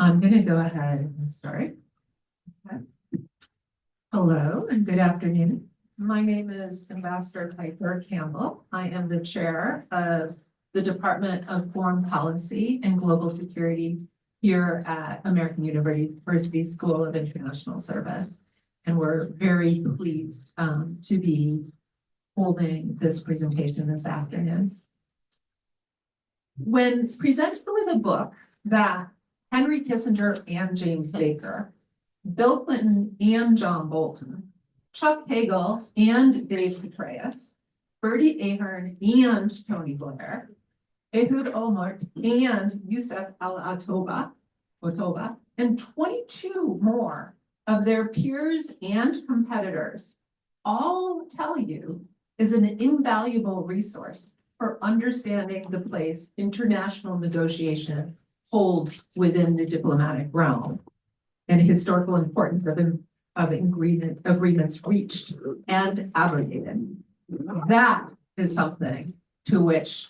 I'm going to go ahead and start. Okay. Hello and good afternoon. My name is Ambassador Piper Campbell. I am the chair of the Department of Foreign Policy and Global Security here at American University School of International Service. And we're very pleased to be holding this presentation this afternoon. When presented with a book that Henry Kissinger and James Baker, Bill Clinton and John Bolton, Chuck Hagel and Dave Petraeus, Bertie Ahern and Tony Blair, Ehud Olmert and Youssef al-Otoba, and 22 more of their peers and competitors all tell you is an invaluable resource for understanding the place international negotiation holds within the diplomatic realm and historical importance of agreements reached and abrogated. That is something to which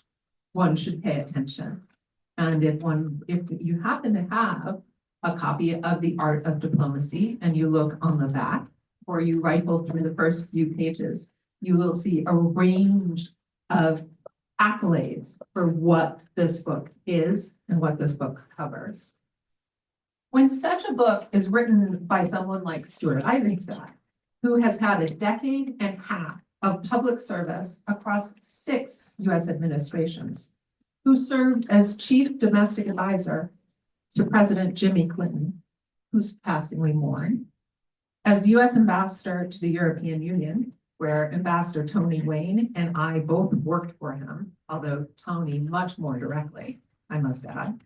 one should pay attention. And if you happen to have a copy of The Art of Diplomacy and you look on the back, or you rifle through the first few pages, you will see a range of accolades for what this book is and what this book covers. When such a book is written by someone like Stuart Eizenstat, who has had a decade and a half of public service across 6 US administrations, who served as chief domestic advisor to President Jimmy Clinton, whose passing we mourn, as US ambassador to the European Union, where Ambassador Tony Wayne and I both worked for him, although Tony much more directly, I must add,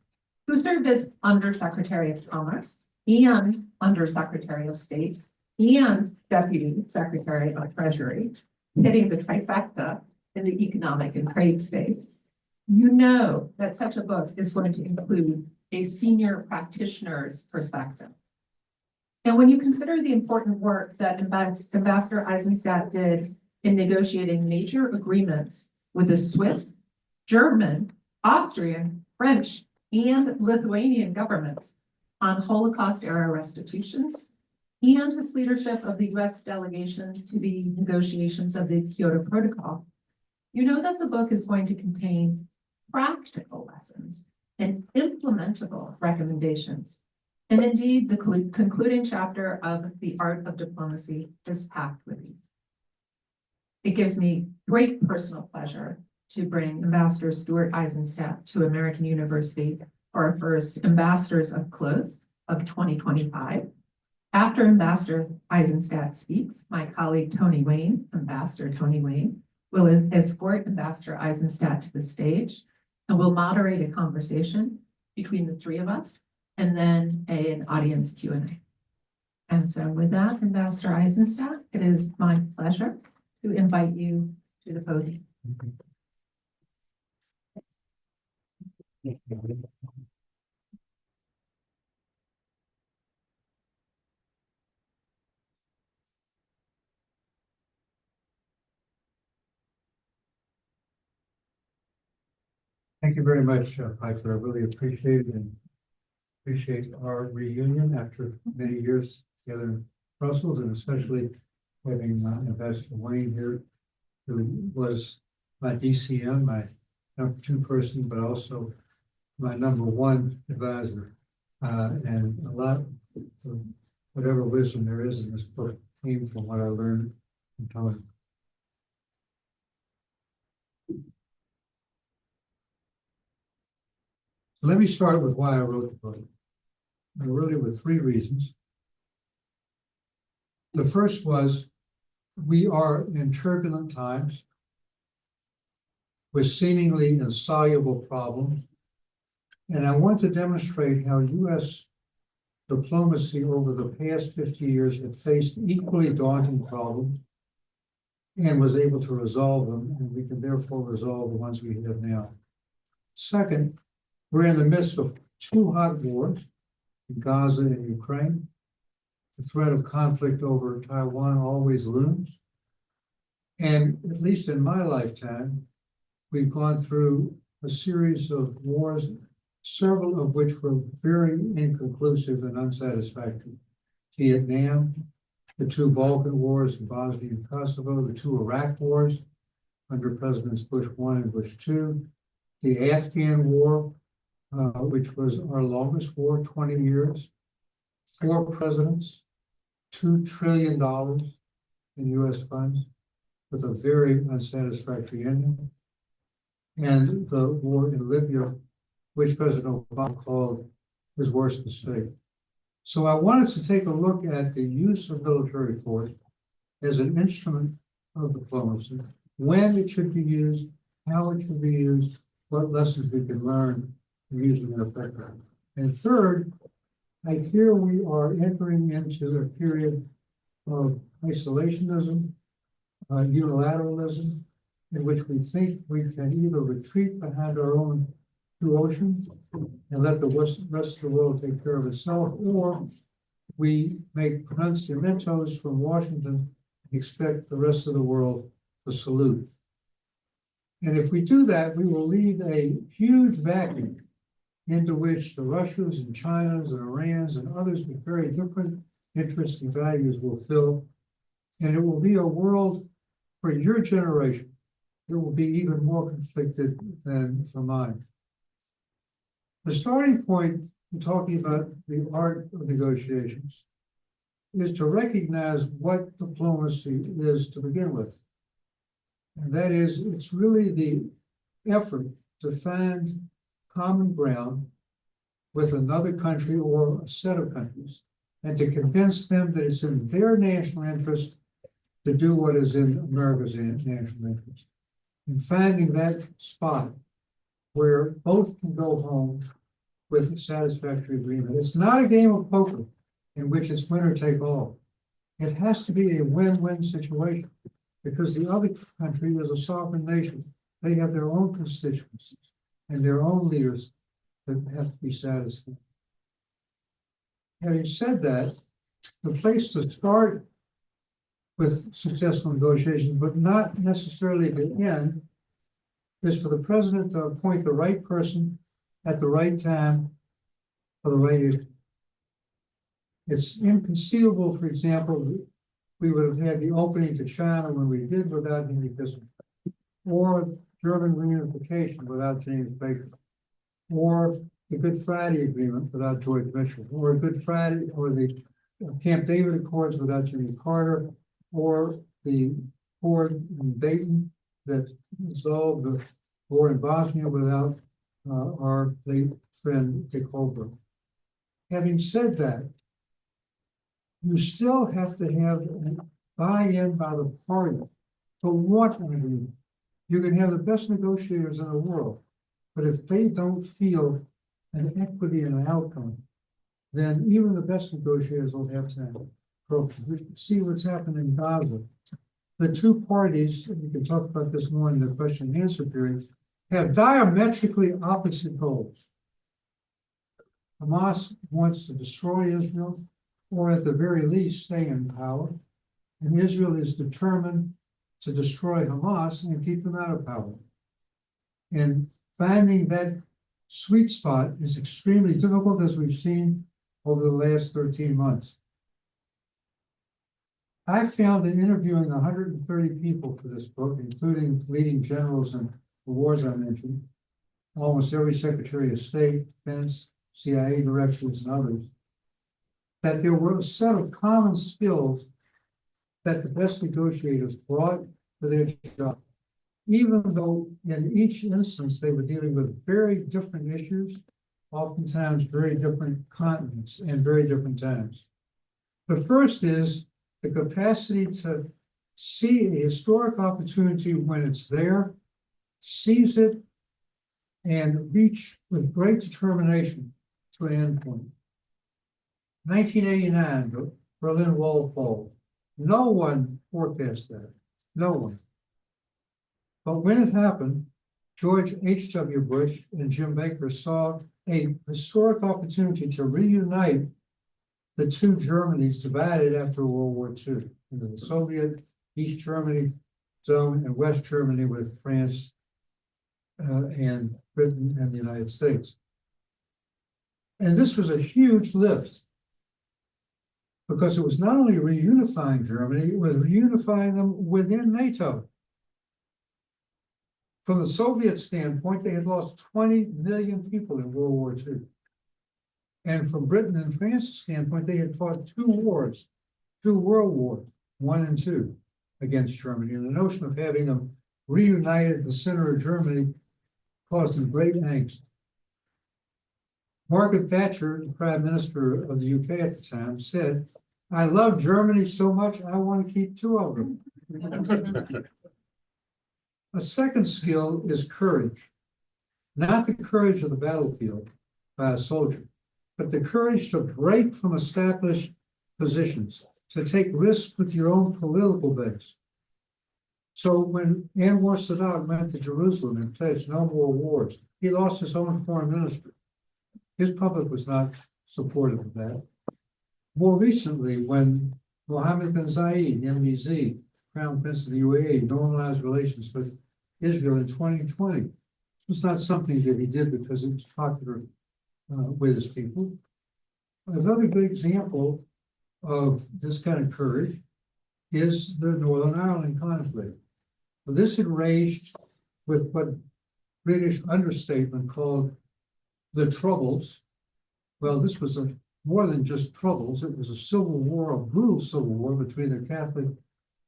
who served as Undersecretary of Commerce and Undersecretary of State and Deputy Secretary of Treasury, hitting the trifecta in the economic and trade space. You know that such a book is going to include a senior practitioner's perspective. And when you consider the important work that Ambassador Eizenstat did in negotiating major agreements with the Swiss, German, Austrian, French, and Lithuanian governments on Holocaust-era restitutions, and his leadership of the US delegation to the negotiations of the Kyoto Protocol, you know that the book is going to contain practical lessons and implementable recommendations. And indeed, the concluding chapter of The Art of Diplomacy is packed with these. It gives me great personal pleasure to bring Ambassador Stuart Eizenstat to American University for our first Ambassadors Up Close of 2025. After Ambassador Eizenstat speaks, my colleague Tony Wayne, Ambassador Tony Wayne, will escort Ambassador Eizenstat to the stage and will moderate a conversation between the 3 of us, and then an audience Q&A. And so with that, Ambassador Eizenstat, it is my pleasure to invite you to the podium. Thank you very much, Piper. I really appreciate it and appreciate our reunion after many years together in Brussels, and especially having Ambassador Wayne here, who was my DCM, my number 2 person, but also my number 1 advisor. And a lot of whatever wisdom there is in this book came from what I learned from Tony. Let me start with why I wrote the book. I wrote it with 3 reasons. The first was, we are in turbulent times with seemingly insoluble problems. And I want to demonstrate how US diplomacy over the past 50 years had faced equally daunting problems and was able to resolve them, and we can therefore resolve the ones we have now. Second, we're in the midst of 2 hot wars in Gaza and Ukraine. The threat of conflict over Taiwan always looms. And at least in my lifetime, we've gone through a series of wars several of which were very inconclusive and unsatisfactory. Vietnam, the two Balkan wars in Bosnia and Kosovo, the two Iraq wars under Presidents Bush I and Bush II, the Afghan war, which was our longest war, 20 years, 4 presidents, $2 trillion in US funds, with a very unsatisfactory ending, and the war in Libya, which President Obama called his worst mistake. So I wanted to take a look at the use of military force as an instrument of diplomacy, when it should be used, how it should be used, what lessons we can learn from using it effectively. And third, I fear we are entering into a period of isolationism, unilateralism, in which we think we can either retreat behind our own two oceans and let the rest of the world take care of itself, or we make pronunciamentos from Washington and expect the rest of the world to salute. And if we do that, we will leave a huge vacuum into which the Russias and Chinas and Irans and others with very different interests and values will fill. And it will be a world for your generation that will be even more conflicted than for mine. The starting point in talking about the art of negotiations is to recognize what diplomacy is to begin with. And that is, it's really the effort to find common ground with another country or a set of countries, and to convince them that it's in their national interest to do what is in America's national interest. And finding that spot where both can go home with a satisfactory agreement. It's not a game of poker in which it's winner take all. It has to be a win-win situation, because the other country is a sovereign nation. They have their own constituencies and their own leaders that have to be satisfied. Having said that, the place to start with successful negotiations, but not necessarily to end, is for the president to appoint the right person at the right time for the right issue. It's inconceivable, for example, we would have had the opening to China when we did without Henry Kissinger, or German reunification without James Baker, or the Good Friday Agreement without George Mitchell, or Good Friday, or the Camp David Accords without Jimmy Carter, or the Accord in Dayton that resolved the war in Bosnia without our late friend Dick Holbrooke. Having said that, you still have to have a buy-in by the party to want an agreement. You can have the best negotiators in the world, but if they don't feel an equity in an outcome, then even the best negotiators will have to see what's happened in Gaza. The two parties, and we can talk about this more in the question and answer period, have diametrically opposite goals. Hamas wants to destroy Israel, or at the very least stay in power, and Israel is determined to destroy Hamas and keep them out of power. And finding that sweet spot is extremely difficult, as we've seen over the last 13 months. I found in interviewing 130 people for this book, including leading generals in the wars I mentioned, almost every Secretary of State, Defense, CIA directors, and others, that there were a set of common skills that the best negotiators brought to their job, even though in each instance they were dealing with very different issues, oftentimes very different continents and very different times. The first is the capacity to see a historic opportunity when it's there, seize it, and reach with great determination to an endpoint. 1989, the Berlin Wall falls. No one forecast that, no one. But when it happened, George H.W. Bush and Jim Baker saw a historic opportunity to reunite the two Germanys divided after World War II, into the Soviet East Germany zone and West Germany with France and Britain and the United States. And this was a huge lift. Because it was not only reunifying Germany, it was reunifying them within NATO. From the Soviet standpoint, they had lost 20 million people in World War II. And from Britain and France's standpoint, they had fought two world wars, I and II, against Germany. And the notion of having them reunited in the center of Germany caused them great angst. Margaret Thatcher, the Prime Minister of the UK at the time, said, "I love Germany so much, I want to keep two of them." A second skill is courage. Not the courage of the battlefield by a soldier, but the courage to break from established positions, to take risks with your own political base. So when Anwar Sadat went to Jerusalem and pledged no more wars, he lost his own foreign minister. His public was not supportive of that. More recently, when Mohammed bin Zayed, MBZ, Crown Prince of the UAE, normalized relations with Israel in 2020, it was not something that he did because it was popular with his people. Another good example of this kind of courage is the Northern Ireland conflict. This had raged with what British understatement called the Troubles. Well, this was more than just troubles. It was a civil war, a brutal civil war between the Catholic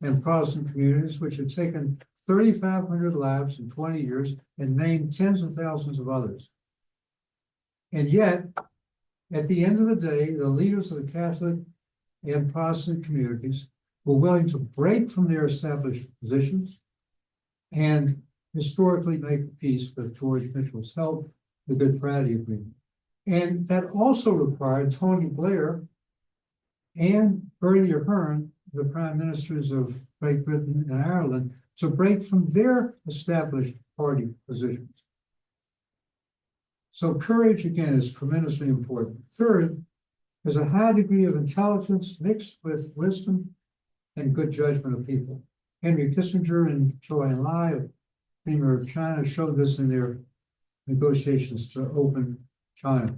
and Protestant communities, which had taken 3,500 lives in 20 years and named tens of thousands of others. And yet, at the end of the day, the leaders of the Catholic and Protestant communities were willing to break from their established positions and historically make peace with George Mitchell's help, the Good Friday Agreement. And that also required Tony Blair and Bertie Ahern, the prime ministers of Great Britain and Ireland, to break from their established party positions. So courage, again, is tremendously important. Third, there's a high degree of intelligence mixed with wisdom and good judgment of people. Henry Kissinger and Zhou Enlai, Premier of China, showed this in their negotiations to open China.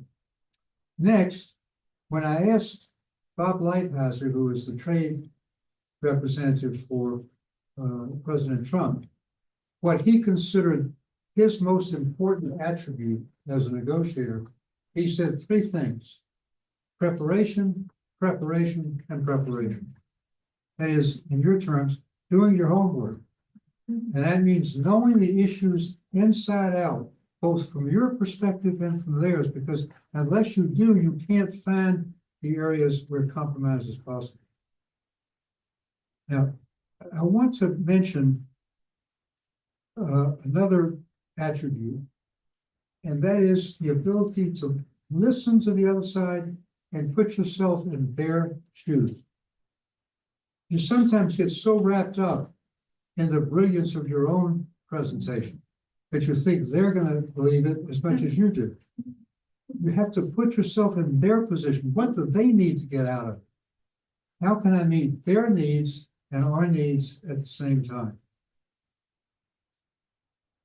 Next, when I asked Bob Lighthizer, who is the trade representative for President Trump, what he considered his most important attribute as a negotiator, he said three things: preparation, preparation, and preparation. That is, in your terms, doing your homework. And that means knowing the issues inside out, both from your perspective and from theirs, because unless you do, you can't find the areas where compromise is possible. Now, I want to mention another attribute, and that is the ability to listen to the other side and put yourself in their shoes. You sometimes get so wrapped up in the brilliance of your own presentation that you think they're going to believe it as much as you do. You have to put yourself in their position. What do they need to get out of it? How can I meet their needs and our needs at the same time?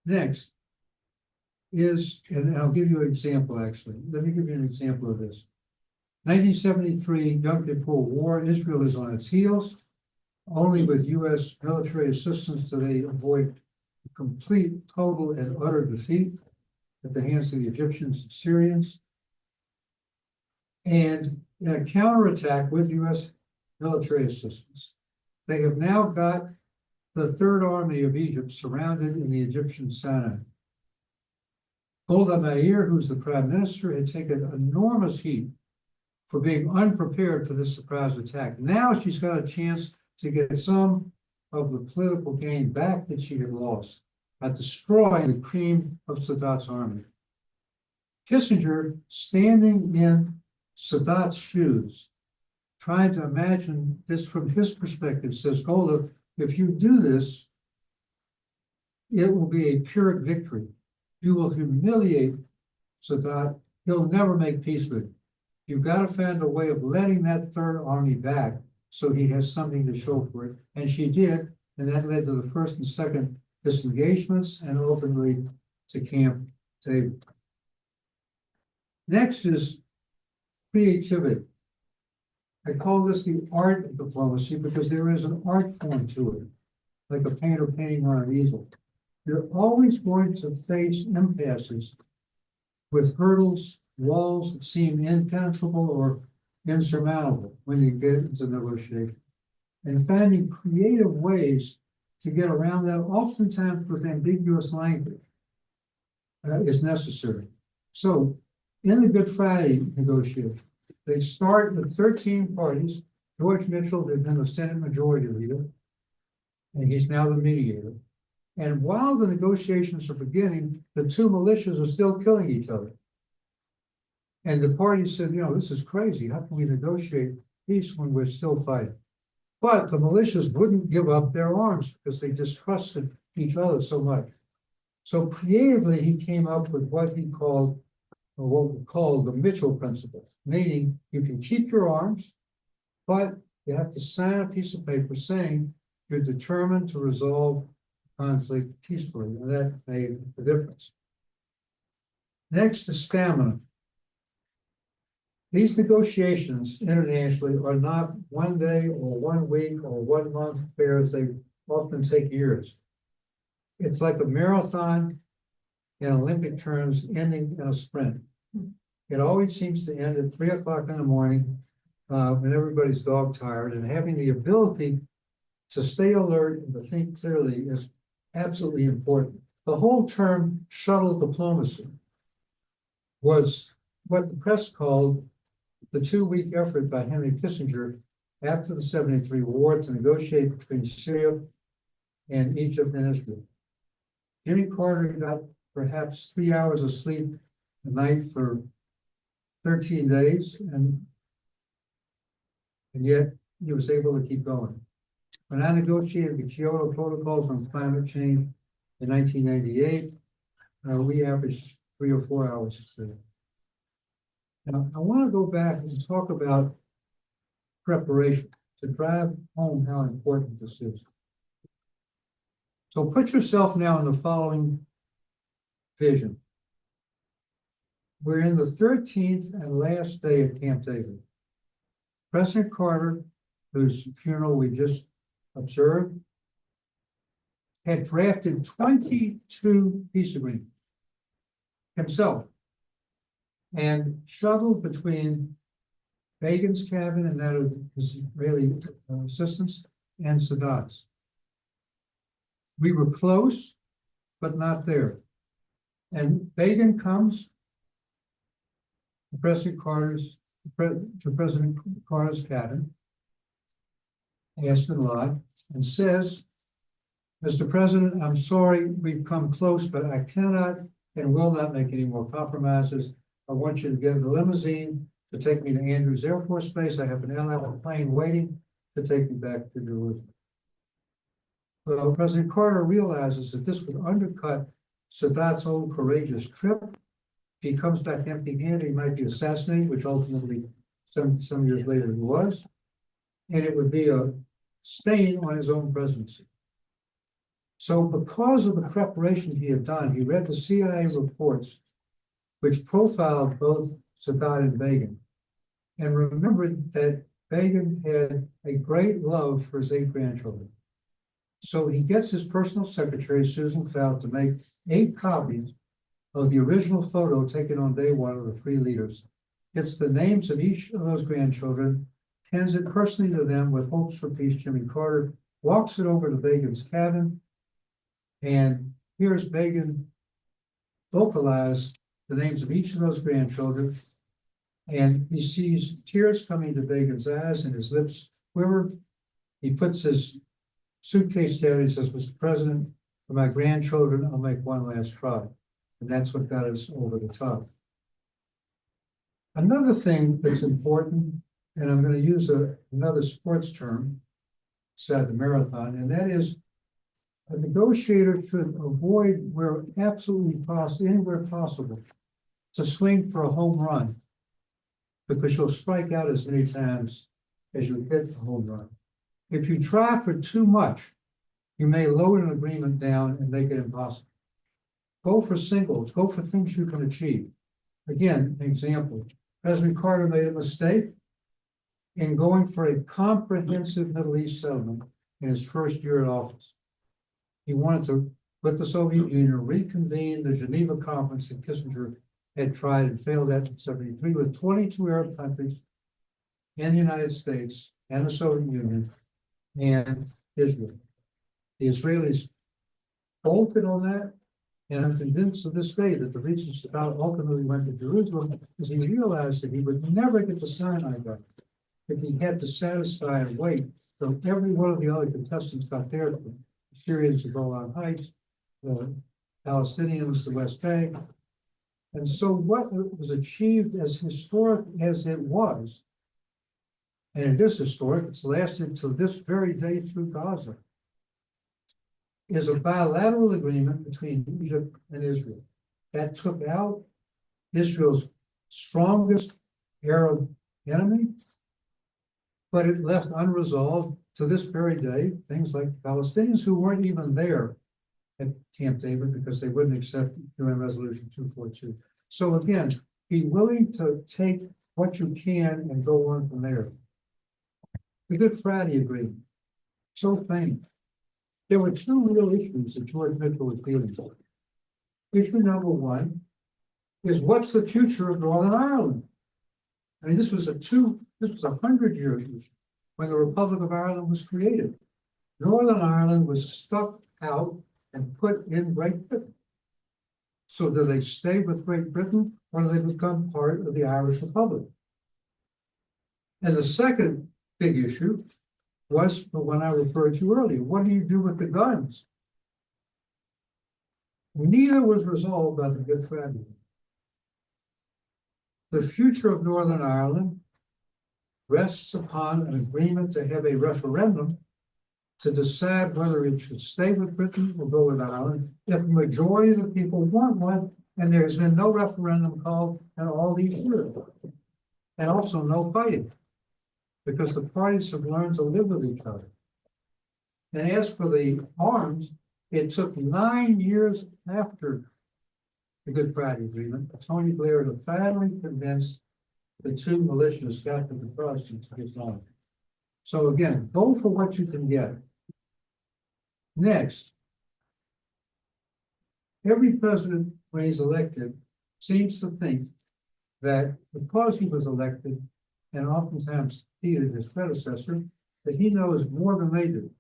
Next is, and I'll give you an example actually. Let me give you an example of this. 1973 Yom Kippur War, Israel is on its heels. Only with U.S. military assistance do they avoid complete, total, and utter defeat at the hands of the Egyptians and Syrians. And in a counterattack with U.S. military assistance, they have now got the Third Army of Egypt surrounded in the Egyptian Sinai. Golda Meir, who's the prime minister, had taken enormous heat for being unprepared for this surprise attack. Now she's got a chance to get some of the political gain back that she had lost by destroying the cream of Sadat's army. Kissinger, standing in Sadat's shoes, trying to imagine this from his perspective, says, Golda, if you do this, it will be a Pyrrhic victory. You will humiliate Sadat. He'll never make peace with you. You've got to find a way of letting that Third Army back so he has something to show for it. And she did, and that led to the first and second disengagements and ultimately to Camp David. Next is creativity. I call this the art of diplomacy because there is an art form to it, like a painter painting on an easel. You're always going to face impasses with hurdles, walls that seem impenetrable or insurmountable when you get into negotiation. And finding creative ways to get around that, oftentimes with ambiguous language, is necessary. So, in the Good Friday negotiation, they start with 13 parties. George Mitchell had been the Senate Majority Leader, and he's now the mediator. And while the negotiations are beginning, the two militias are still killing each other. And the parties said, this is crazy. How can we negotiate peace when we're still fighting? But the militias wouldn't give up their arms because they distrusted each other so much. So creatively, he came up with what he called, or what we call the Mitchell principle, meaning you can keep your arms, but you have to sign a piece of paper saying you're determined to resolve conflict peacefully, and that made the difference. Next is stamina. These negotiations internationally are not 1 day or 1 week or 1 month affairs. They often take years. It's like a marathon in Olympic terms, ending in a sprint. It always seems to end at 3 o'clock in the morning when everybody's dog tired, and having the ability to stay alert and to think clearly is absolutely important. The whole term shuttle diplomacy was what the press called the 2-week effort by Henry Kissinger after the 73 war to negotiate between Syria and Egypt and Israel. Jimmy Carter got perhaps 3 hours of sleep a night for 13 days, and yet he was able to keep going. When I negotiated the Kyoto Protocols on climate change in 1998, we averaged 3 or 4 hours of sleep. Now, I want to go back and talk about preparation to drive home how important this is. So put yourself now in the following vision. We're in the 13th and last day of Camp David. President Carter, whose funeral we just observed, had drafted 22 peace agreements himself and shuttled between Begin's cabin and that of his Israeli assistants and Sadat's. We were close, but not there. And Begin comes to President Carter's cabin, Aspen Lodge, and says, Mr. President, I'm sorry we've come close, but I cannot and will not make any more compromises. I want you to get in the limousine to take me to Andrews Air Force Base. I have an LL plane waiting to take me back to Jerusalem. Well, President Carter realizes that this would undercut Sadat's own courageous trip. If he comes back empty-handed, he might be assassinated, which ultimately some years later he was. And it would be a stain on his own presidency. So because of the preparation he had done, he read the CIA reports, which profiled both Sadat and Begin, and remembered that Begin had a great love for his 8 grandchildren. So he gets his personal secretary, Susan Cloud, to make 8 copies of the original photo taken on day 1 of the 3 leaders. It's the names of each of those grandchildren, hands it personally to them with hopes for peace. Jimmy Carter walks it over to Begin's cabin, and here's Begin vocalize the names of each of those grandchildren, and he sees tears coming to Begin's eyes and his lips quiver. He puts his suitcase down. He says, Mr. President, for my grandchildren, I'll make one last try. And that's what got us over the top. Another thing that's important, and I'm going to use another sports term, said the marathon, and that is a negotiator should avoid where absolutely possible, anywhere possible, to swing for a home run, because you'll strike out as many times as you hit the home run. If you try for too much, you may load an agreement down and make it impossible. Go for singles, go for things you can achieve. Again, an example, President Carter made a mistake in going for a comprehensive Middle East settlement in his first year in office. He wanted to, with the Soviet Union, reconvene the Geneva Conference that Kissinger had tried and failed at in 73 with 22 Arab countries and the United States and the Soviet Union and Israel. The Israelis bolted on that, and I'm convinced to this day that the reason Stuart ultimately went to Jerusalem is he realized that he would never get the Sinai done if he had to satisfy and wait till every one of the other contestants got there. The Syrians, the Golan Heights, the Palestinians, the West Bank. And so what was achieved, as historic as it was, and it is historic, it's lasted to this very day through Gaza, is a bilateral agreement between Egypt and Israel that took out Israel's strongest Arab enemy, but it left unresolved to this very day things like the Palestinians who weren't even there at Camp David because they wouldn't accept UN Resolution 242. So again, be willing to take what you can and go on from there. The Good Friday Agreement, so famous. There were two real issues that George Mitchell was dealing with. Issue number one is what's the future of Northern Ireland? I mean, this was a 100-year issue when the Republic of Ireland was created. Northern Ireland was stuck out and put in Great Britain. So do they stay with Great Britain or do they become part of the Irish Republic? And the second big issue was the one I referred to earlier. What do you do with the guns? Neither was resolved by the Good Friday. The future of Northern Ireland rests upon an agreement to have a referendum to decide whether it should stay with Britain or go with Ireland. If the majority of the people want one, and there's been no referendum called in all these years, and also no fighting, because the parties have learned to live with each other. And as for the arms, it took 9 years after the Good Friday Agreement for Tony Blair to finally convince the two militias Catholic and Protestant to his arms. So again, go for what you can get. Next, every president, when he's elected, seems to think that because he was elected and oftentimes defeated his predecessor, that he knows more than they do.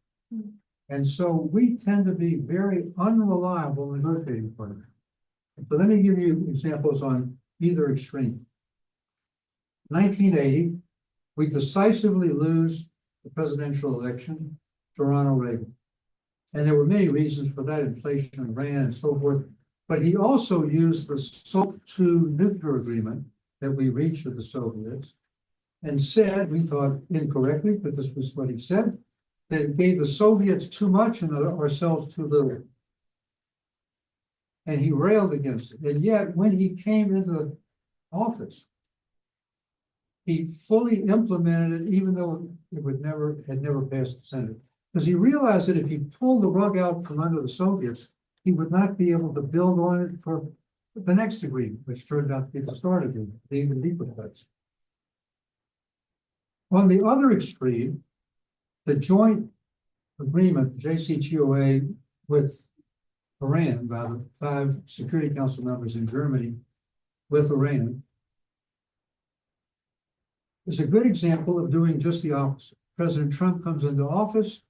And so we tend to be very unreliable negotiating partners. So let me give you examples on either extreme. 1980, we decisively lose the presidential election to Ronald Reagan. And there were many reasons for that, inflation, Iran, and so forth. But he also used the SALT II nuclear agreement that we reached with the Soviets and said, we thought incorrectly, but this was what he said, that it gave the Soviets too much and ourselves too little. And he railed against it. And yet, when he came into office, he fully implemented it, even though it had never passed the Senate. Because he realized that if he pulled the rug out from under the Soviets, he would not be able to build on it for the next agreement, which turned out to be the START agreement, the even deeper cuts. On the other extreme, the joint agreement, the JCPOA with Iran, by the 5 Security Council members in Germany with Iran, is a good example of doing just the opposite. President Trump comes into office,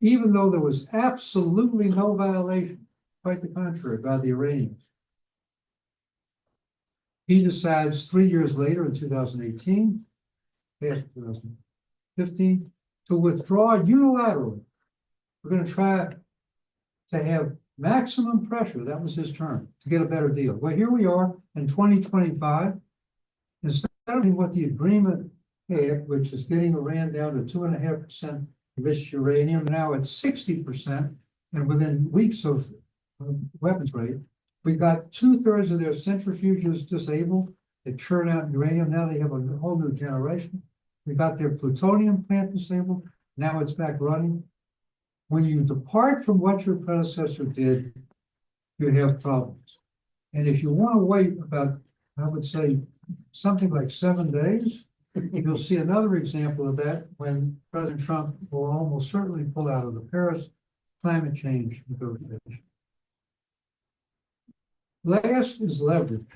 even though there was absolutely no violation, quite the contrary, by the Iranians. He decides 3 years later in 2018, past 2015, to withdraw unilaterally. We're going to try to have maximum pressure, that was his term, to get a better deal. Well, here we are in 2025, instead of what the agreement had, which is getting Iran down to 2.5% enriched uranium, now at 60%, and within weeks of weapons rate, we got 2/3 of their centrifuges disabled. They churn out uranium. Now they have a whole new generation. We got their plutonium plant disabled. Now it's back running. When you depart from what your predecessor did, you have problems. And if you want to wait about, I would say, something like 7 days. You'll see another example of that when President Trump will almost certainly pull out of the Paris climate change negotiation. Last is leverage.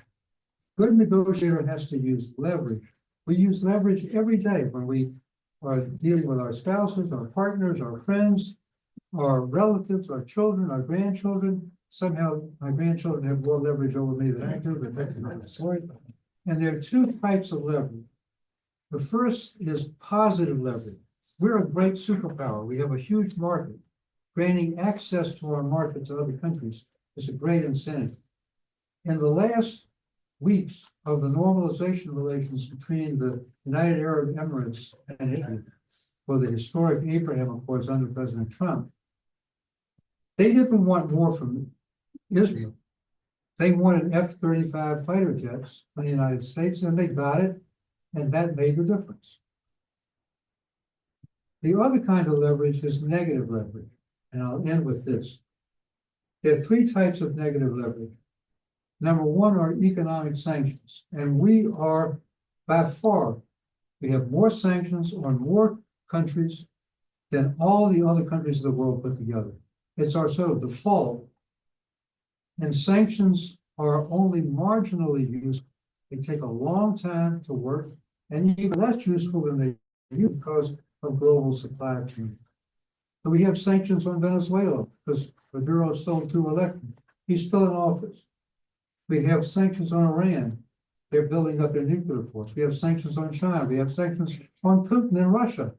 Good negotiator has to use leverage. We use leverage every day when we are dealing with our spouses, our partners, our friends, our relatives, our children, our grandchildren. Somehow my grandchildren have more leverage over me than I do, but that's another story. And there are two types of leverage. The first is positive leverage. We're a great superpower. We have a huge market. Granting access to our market to other countries is a great incentive. In the last weeks of the normalization relations between the United Arab Emirates and Israel, for the historic Abraham Accords under President Trump, they didn't want more from Israel. They wanted F-35 fighter jets from the United States, and they got it, and that made the difference. The other kind of leverage is negative leverage, and I'll end with this. There are three types of negative leverage. Number one are economic sanctions, and we are by far, we have more sanctions on more countries than all the other countries of the world put together. It's our sort of default, and sanctions are only marginally used. They take a long time to work, and even less useful than they use because of global supply chain. So we have sanctions on Venezuela because Maduro is still too elected. He's still in office. We have sanctions on Iran. They're building up their nuclear force. We have sanctions on China. We have sanctions on Putin in Russia.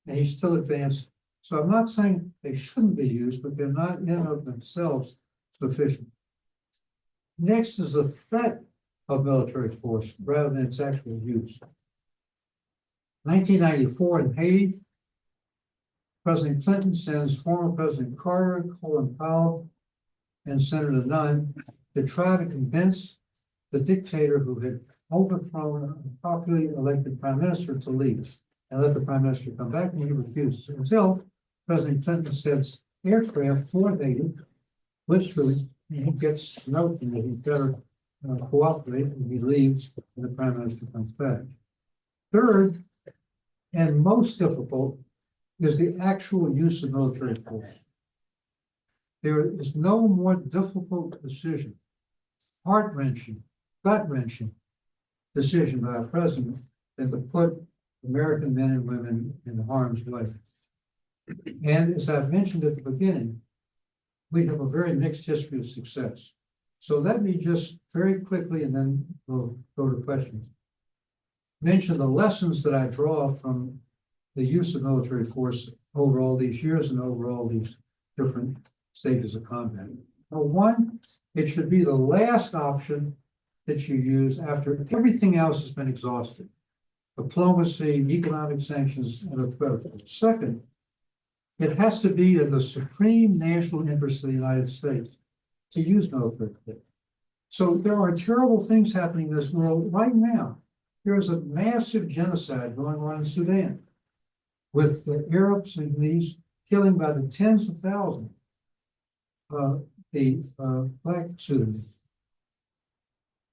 And he's still advancing. So I'm not saying they shouldn't be used, but they're not in and of themselves sufficient. Next is the threat of military force rather than its actual use. 1994 in Haiti, President Clinton sends former President Carter, Colin Powell, and Senator Nunn to try to convince the dictator who had overthrown a popularly elected prime minister to leave and let the prime minister come back, and he refuses until President Clinton sends aircraft for Haiti with troops, and he gets noting that he better cooperate, and he leaves, and the prime minister comes back. Third, and most difficult, is the actual use of military force. There is no more difficult decision, heart-wrenching, gut-wrenching decision by a president than to put American men and women in harm's way. And as I've mentioned at the beginning, we have a very mixed history of success. So let me just very quickly, and then we'll go to questions, mention the lessons that I draw from the use of military force over all these years and over all these different stages of combat. Now, one, it should be the last option that you use after everything else has been exhausted. Diplomacy, economic sanctions, and a threat of force. Second, it has to be in the supreme national interest of the United States to use military force. So there are terrible things happening in this world right now. There is a massive genocide going on in Sudan, with the Arabs and these killing by the tens of thousands the Black Sudanese.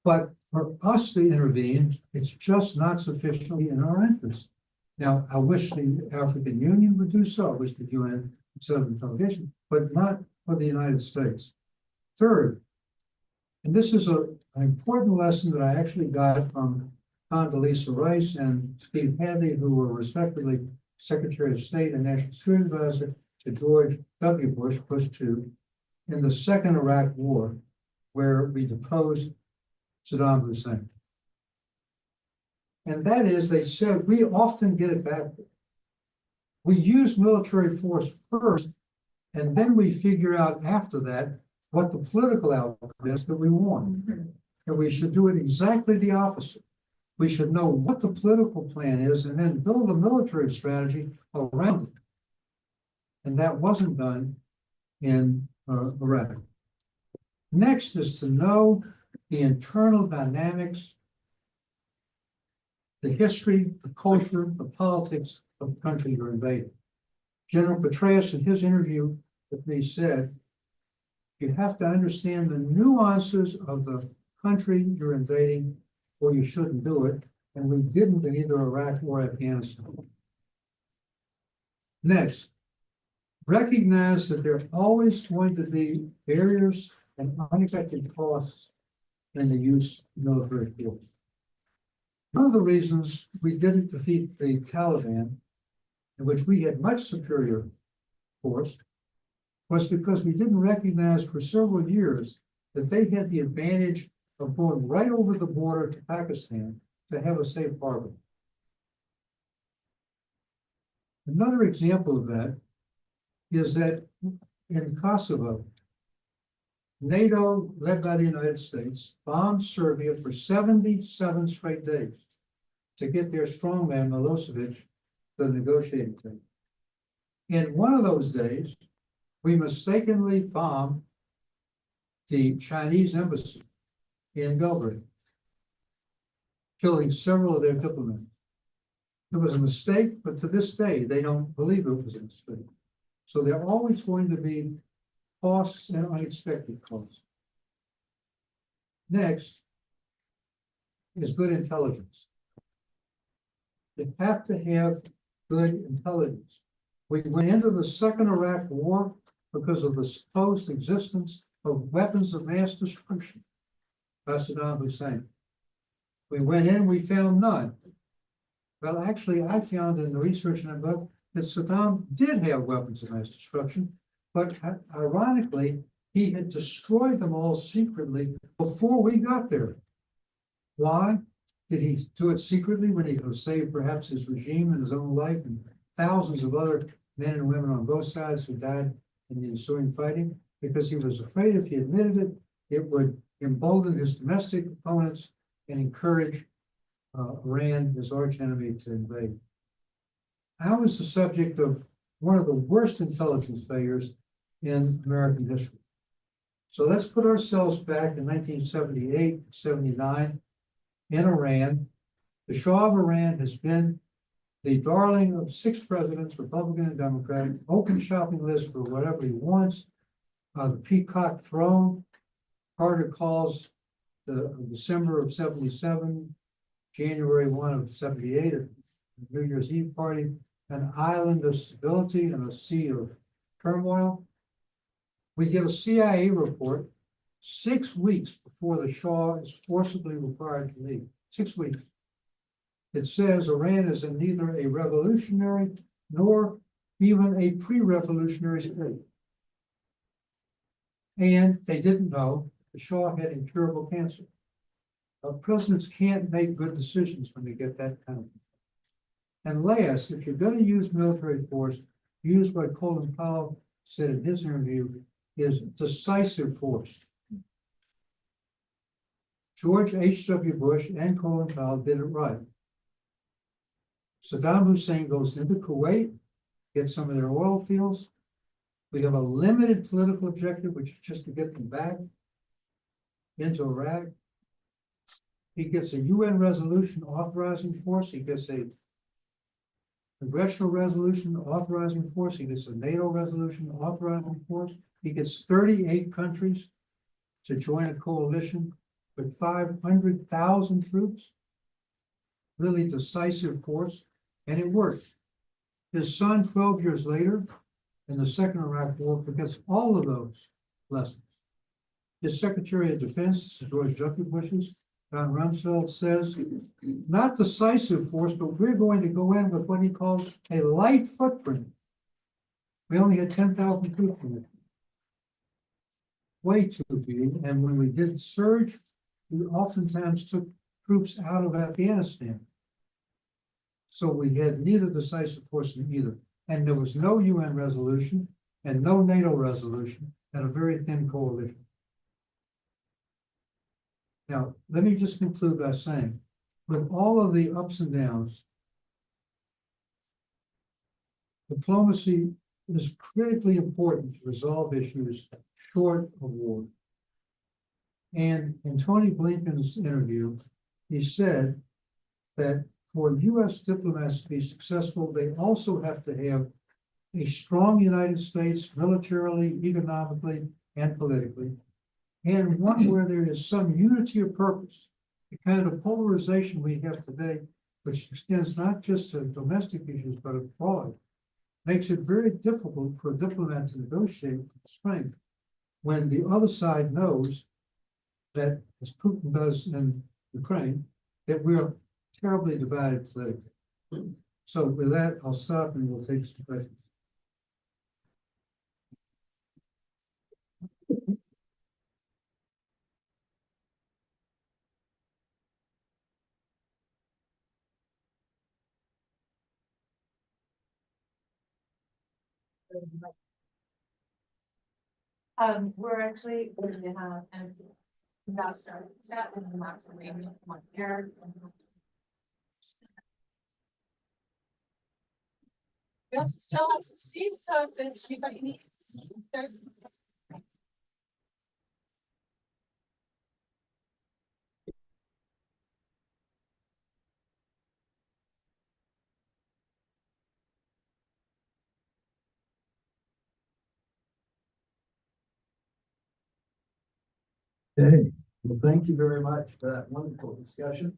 But for us to intervene, it's just not sufficiently in our interest. Now, I wish the African Union would do so. I wish the UN would set up a delegation, but not for the United States. Third, and this is an important lesson that I actually got from Condoleezza Rice and Steve Hadley, who were respectively Secretary of State and National Security Advisor to George W. Bush, Bush II, in the second Iraq War, where we deposed Saddam Hussein. And that is, they said, we often get it backward. We use military force first, and then we figure out after that what the political outcome is that we want. And we should do it exactly the opposite. We should know what the political plan is and then build a military strategy around it. And that wasn't done in Iraq. Next is to know the internal dynamics, the history, the culture, the politics of the country you're invading. General Petraeus, in his interview with me, said, you have to understand the nuances of the country you're invading or you shouldn't do it, and we didn't in either Iraq or Afghanistan. Next, recognize that there are always going to be barriers and unexpected costs in the use of military force. One of the reasons we didn't defeat the Taliban, in which we had much superior force, was because we didn't recognize for several years that they had the advantage of going right over the border to Pakistan to have a safe harbor. Another example of that is that in Kosovo, NATO, led by the United States, bombed Serbia for 77 straight days to get their strongman Milosevic to the negotiating table. In one of those days, we mistakenly bombed the Chinese embassy in Belgrade, killing several of their diplomats. It was a mistake, but to this day, they don't believe it was a mistake. So there are always going to be costs and unexpected costs. Next is good intelligence. You have to have good intelligence. We went into the second Iraq War because of the supposed existence of weapons of mass destruction by Saddam Hussein. We went in, we found none. Well, actually, I found in the research in the book that Saddam did have weapons of mass destruction, but ironically, he had destroyed them all secretly before we got there. Why? Did he do it secretly when he could save perhaps his regime and his own life and thousands of other men and women on both sides who died in the ensuing fighting? Because he was afraid if he admitted it, it would embolden his domestic opponents and encourage Iran, his arch enemy, to invade. I was the subject of one of the worst intelligence failures in American history. So let's put ourselves back in 1978, 79 in Iran. The Shah of Iran has been the darling of 6 presidents, Republican and Democrat, open shopping list for whatever he wants. The peacock throne, Carter calls the December of 77, January 1 of 78, the New Year's Eve party, an island of stability and a sea of turmoil. We get a CIA report 6 weeks before the Shah is forcibly required to leave. 6 weeks. It says Iran is in neither a revolutionary nor even a pre-revolutionary state. And they didn't know the Shah had incurable cancer. Presidents can't make good decisions when they get that kind of. And last, if you're going to use military force, use what Colin Powell said in his interview is decisive force. George H.W. Bush and Colin Powell did it right. Saddam Hussein goes into Kuwait, gets some of their oil fields. We have a limited political objective, which is just to get them back into Iraq. He gets a UN resolution authorizing force. He gets a congressional resolution authorizing force. He gets a NATO resolution authorizing force. He gets 38 countries to join a coalition with 500,000 troops. Really decisive force, and it worked. His son, 12 years later, in the second Iraq War, forgets all of those lessons. His Secretary of Defense, George W. Bush's, Don Rumsfeld, says, not decisive force, but we're going to go in with what he calls a light footprint. We only had 10,000 troops in it. Way too big. And when we did surge, we oftentimes took troops out of Afghanistan. So we had neither decisive force nor either. And there was no UN resolution and no NATO resolution and a very thin coalition. Now, let me just conclude by saying, with all of the ups and downs, diplomacy is critically important to resolve issues short of war. And in Tony Blinken's interview, he said that for U.S. diplomats to be successful, they also have to have a strong United States militarily, economically, and politically, and one where there is some unity of purpose the kind of polarization we have today, which extends not just to domestic issues, but abroad, makes it very difficult for a diplomat to negotiate for strength when the other side knows that, as Putin does in Ukraine, that we're terribly divided politically. So with that, I'll stop and we'll take some questions. We're actually going to have an investor set in the last remaining one year. We also still have some seeds, so if anybody needs, there's some stuff. Okay, well, thank you very much for that wonderful discussion.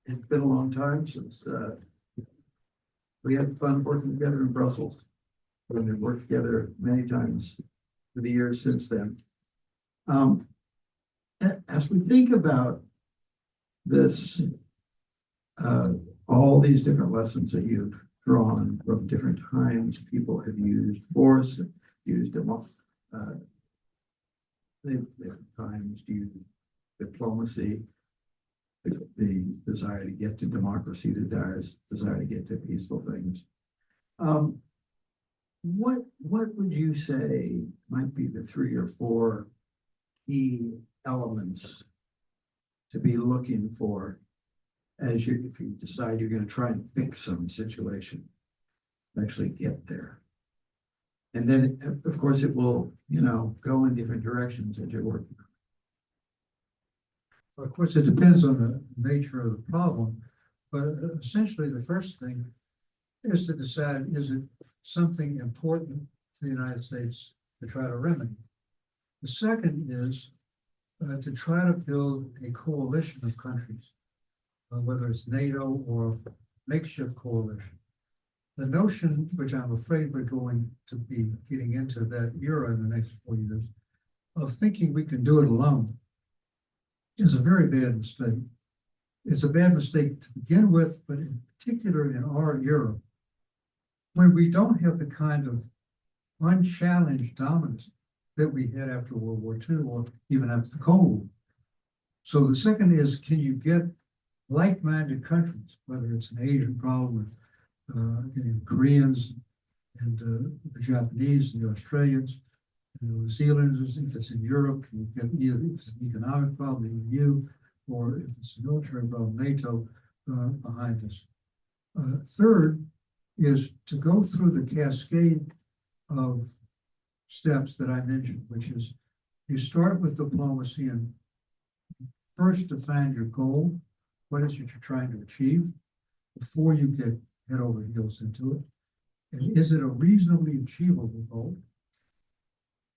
It's been a long time since we had fun working together in Brussels. We've worked together many times for the years since then. As we think about this, all these different lessons that you've drawn from different times, people have used force, used different times used diplomacy, the desire to get to democracy, the desire to get to peaceful things. What would you say might be the 3 or 4 key elements to be looking for as if you decide you're going to try and fix some situation, actually get there? And then, of course, it will, go in different directions as you're working. Of course, it depends on the nature of the problem, but essentially the first thing is to decide, is it something important for the United States to try to remedy? The second is to try to build a coalition of countries, whether it's NATO or makeshift coalition. The notion, which I'm afraid we're going to be getting into that era in the next 4 years, of thinking we can do it alone is a very bad mistake. It's a bad mistake to begin with, but in particular in our era, when we don't have the kind of unchallenged dominance that we had after World War II or even after the Cold War. So the second is, can you get like-minded countries, whether it's an Asian problem with Koreans and the Japanese and the Australians, and the New Zealanders, if it's in Europe, can you get either if it's an economic problem, the EU, or if it's a military problem, NATO behind us. Third is to go through the cascade of steps that I mentioned, which is you start with diplomacy and first define your goal. What is it you're trying to achieve before you get head over heels into it? And is it a reasonably achievable goal?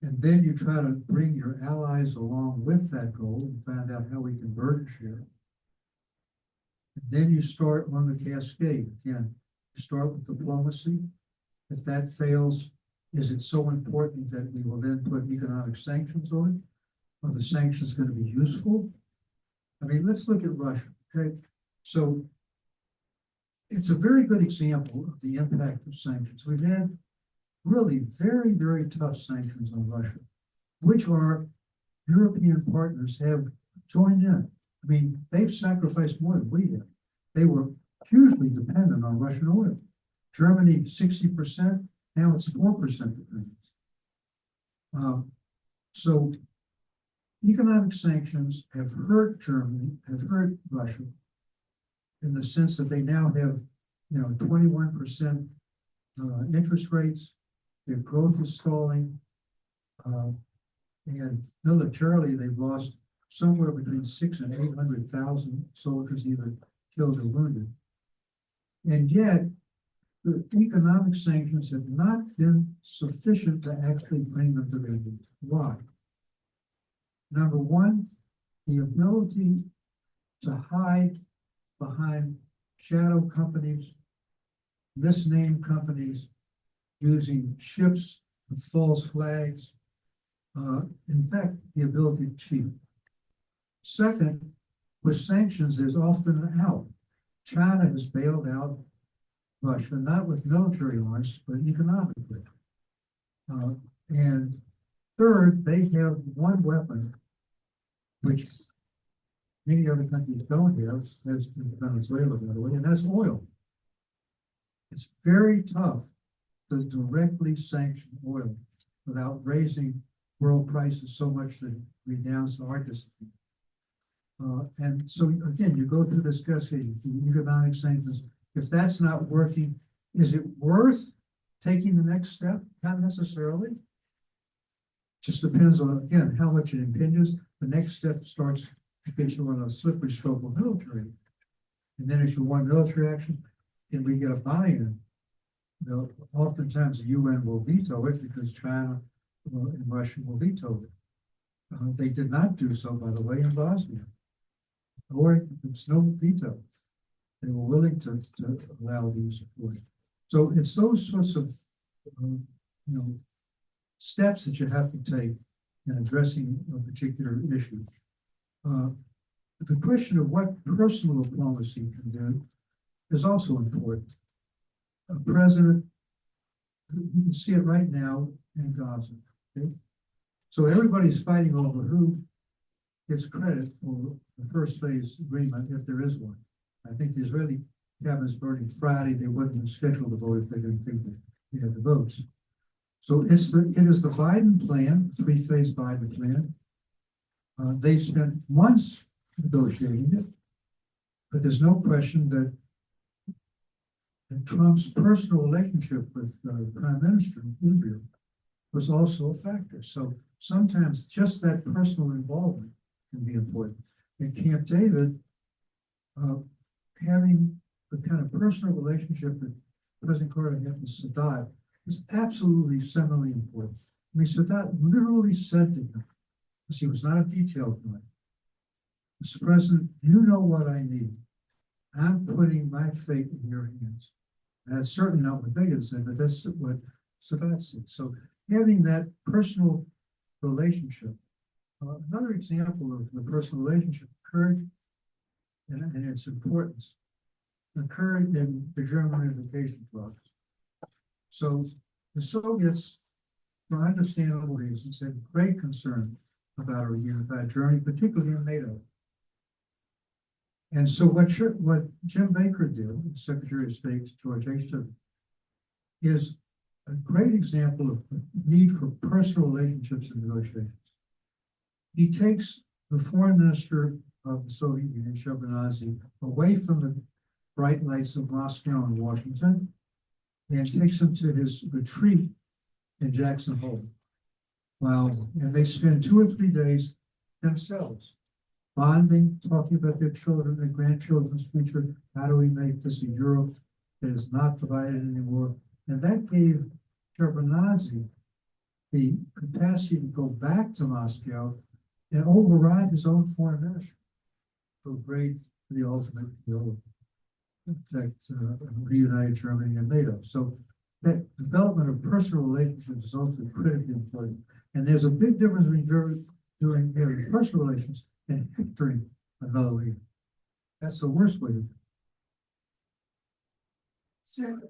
And then you try to bring your allies along with that goal and find out how we can burden share. And then you start on the cascade. Again, you start with diplomacy. If that fails, is it so important that we will then put economic sanctions on it? Are the sanctions going to be useful? I mean, let's look at Russia, okay? So it's a very good example of the impact of sanctions. We've had really very, very tough sanctions on Russia, which our European partners have joined in. I mean, they've sacrificed more than we have. They were hugely dependent on Russian oil. Germany, 60%, now it's 4% dependence. So economic sanctions have hurt Germany, have hurt Russia, in the sense that they now have, 21% interest rates. Their growth is stalling, and militarily they've lost somewhere between 600,000 and 800,000 soldiers, either killed or wounded. And yet, the economic sanctions have not been sufficient to actually bring them to their knees. Why? Number one, the ability to hide behind shadow companies, misnamed companies, using ships with false flags. In fact, the ability to cheat. Second, with sanctions, there's often an out. China has bailed out Russia, not with military loss, but economically. And third, they have one weapon, which many other countries don't have, as Venezuela, by the way, and that's oil. It's very tough to directly sanction oil without raising world prices so much that we downs our discipline. And so again, you go through this cascade, the economic sanctions. If that's not working, is it worth taking the next step? Not necessarily. Just depends on, again, how much it impinges. The next step starts to get you on a slippery slope of military. And then if you want military action, and we get a buy-in, you know, oftentimes the UN will veto it because China and Russia will veto it. They did not do so, by the way, in Bosnia. Or there's no veto. They were willing to allow the use of force. So it's those sorts of steps that you have to take in addressing a particular issue. The question of what personal diplomacy can do is also important. A president, you can see it right now in Gaza. Okay? So everybody's fighting over who gets credit for the first phase agreement, if there is one. I think the Israeli cabinet's voting Friday. They wouldn't have scheduled the vote if they didn't think that they had the votes. So it is the Biden plan, three-phase Biden plan. They've spent months negotiating it, but there's no question that Trump's personal relationship with the Prime Minister of Israel was also a factor. So sometimes just that personal involvement can be important. At Camp David, having the kind of personal relationship that President Carter had with Sadat was absolutely seminally important. I mean, Sadat literally said to him, because he was not a detailed guy, Mr. President, you know what I need. I'm putting my fate in your hands. And that's certainly not what Begin said, but that's what Sadat said. So having that personal relationship, another example of the personal relationship occurred, and its importance, occurred in the German unification talks. So the Soviets, for understandable reasons, had great concern about a unified Germany, particularly in NATO. And so what Jim Baker did, Secretary of State George H.W., is a great example of the need for personal relationships and negotiations. He takes the foreign minister of the Soviet Union, Shevardnadze, away from the bright lights of Moscow and Washington, and takes him to his retreat in Jackson Hole. And they spend 2 or 3 days themselves, bonding, talking about their children, their grandchildren's future. How do we make this a Europe that is not divided anymore? And that gave Shevardnadze the capacity to go back to Moscow and override his own foreign ministry for the ultimate goal. In fact, reunited Germany and NATO. So that development of personal relationships is also critically important. And there's a big difference between doing personal relations and hectoring another leader. That's the worst way to do it. Sir,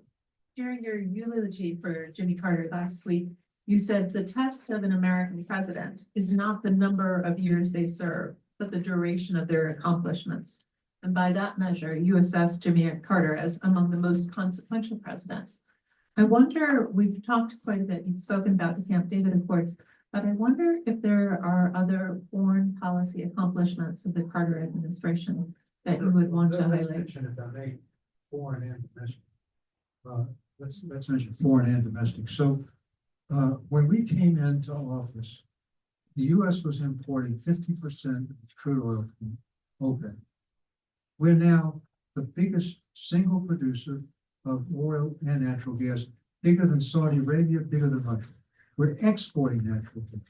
during your eulogy for Jimmy Carter last week, you said the test of an American president is not the number of years they serve, but the duration of their accomplishments. And by that measure, you assess Jimmy Carter as among the most consequential presidents. I wonder, we've talked quite a bit, you've spoken about the Camp David Accords, but I wonder if there are other foreign policy accomplishments of the Carter administration that you would want to Let's highlight. mention, if I may, foreign and domestic. Let's mention foreign and domestic. So when we came into office, the U.S. was importing 50% of its crude oil from OPEC. We're now the biggest single producer of oil and natural gas, bigger than Saudi Arabia, bigger than Russia. We're exporting natural gas.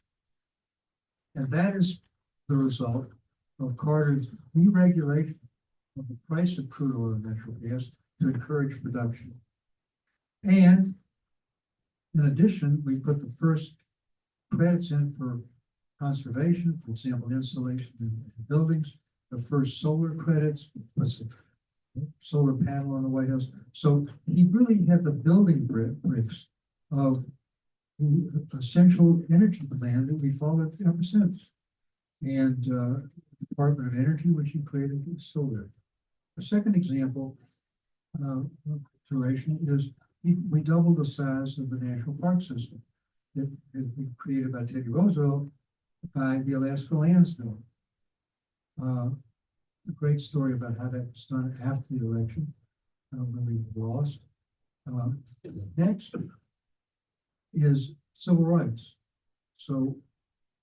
And that is the result of Carter's deregulation of the price of crude oil and natural gas to encourage production. And in addition, we put the first credits in for conservation, for example, insulation in buildings, the first solar credits, plus a solar panel on the White House. So he really had the building bricks of the essential energy plan that we followed ever since. And Department of Energy, which he created, is still there. A second example of duration is we doubled the size of the national park system that has been created by Teddy Roosevelt by the Alaska Lands Bill. A great story about how that was done after the election, when we lost. Next is civil rights. So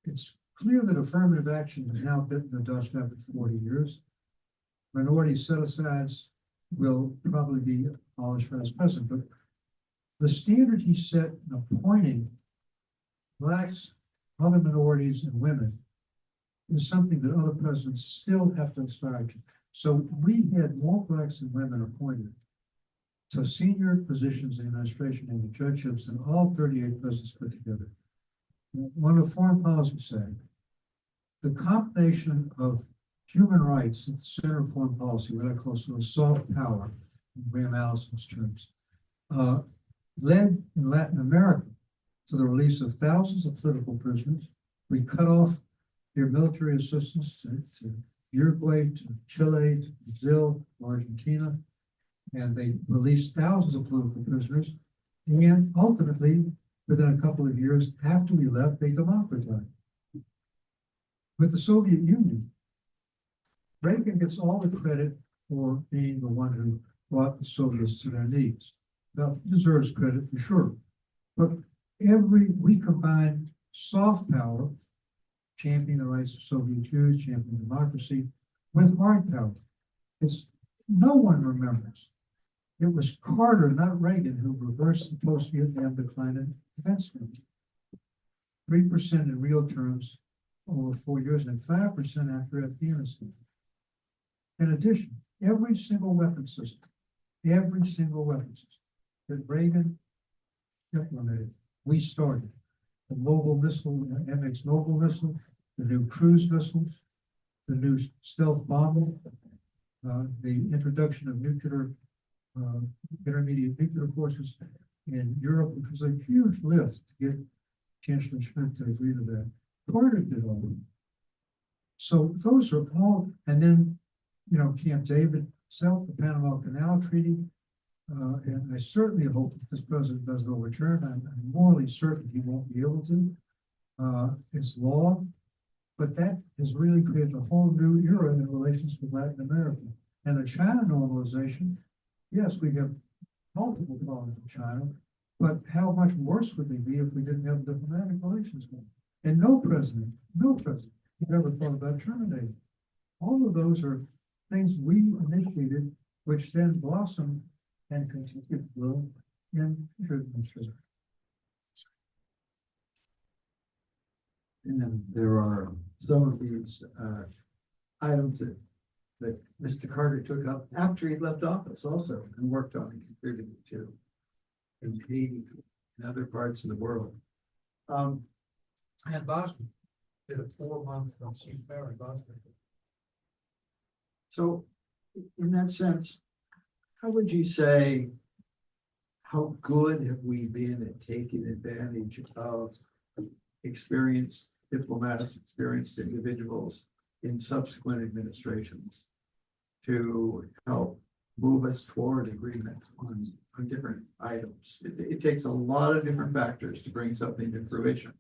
it's clear that affirmative action has now bitten the dust after 40 years. Minority set-asides will probably be abolished by his president, but the standard he set in appointing blacks, other minorities, and women is something that other presidents still have to aspire to. So we had more blacks and women appointed to senior positions in the administration and the judgeships than all 38 presidents put together. On the foreign policy side, the combination of human rights at the center of foreign policy, what I call sort of soft power, in Graham Allison's terms, led in Latin America to the release of thousands of political prisoners. We cut off their military assistance to Uruguay, to Chile, to Brazil, Argentina, and they released thousands of political prisoners. And ultimately, within a couple of years after we left, they democratized. With the Soviet Union, Reagan gets all the credit for being the one who brought the Soviets to their knees. Now, he deserves credit for sure. But we combine soft power, championing the rights of Soviet Jews, championing democracy, with hard power. It's no one remembers. It was Carter, not Reagan, who reversed the post-Vietnam decline in defense spending. 3% in real terms over 4 years and 5% after Afghanistan. In addition, every single weapon system that Reagan implemented, we started. The mobile missile, MX mobile missile, the new cruise missiles, the new stealth bomber, the introduction of intermediate nuclear forces in Europe, which was a huge lift to get Chancellor Schmidt to agree to that. Carter did all of it. So those are all, and then, Camp David itself, the Panama Canal Treaty, and I certainly hope that this president doesn't overturn. I'm morally certain he won't be able to. It's law, but that has really created a whole new era in relations with Latin America. And the China normalization, yes, we have multiple problems with China, but how much worse would they be if we didn't have diplomatic relations with them? And no president ever thought about terminating. All of those are things we initiated, which then blossomed and continued to grow in the administration. And then there are some of these items that Mr. Carter took up after he left office also and worked on and contributed to in Haiti and other parts of the world. And Boston did a 4-month ceasefire in Boston. So in that sense, how would you say, how good have we been at taking advantage of experienced diplomats, experienced individuals in subsequent administrations to help move us toward agreement on different items? It takes a lot of different factors to bring something to fruition.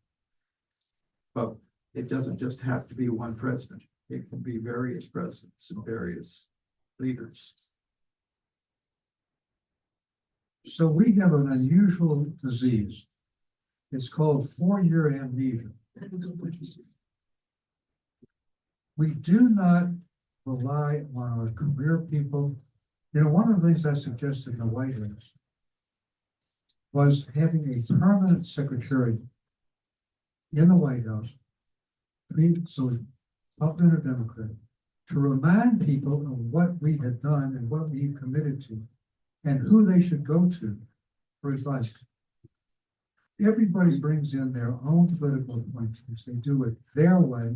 But it doesn't just have to be one president. It can be various presidents and various leaders. So we have an unusual disease. It's called 4-year amnesia. We do not rely on our career people. One of the things I suggested in the White House was having a permanent secretary in the White House, so Republican or Democrat, to remind people of what we had done and what we committed to, and who they should go to for advice. Everybody brings in their own political appointees. They do it their way.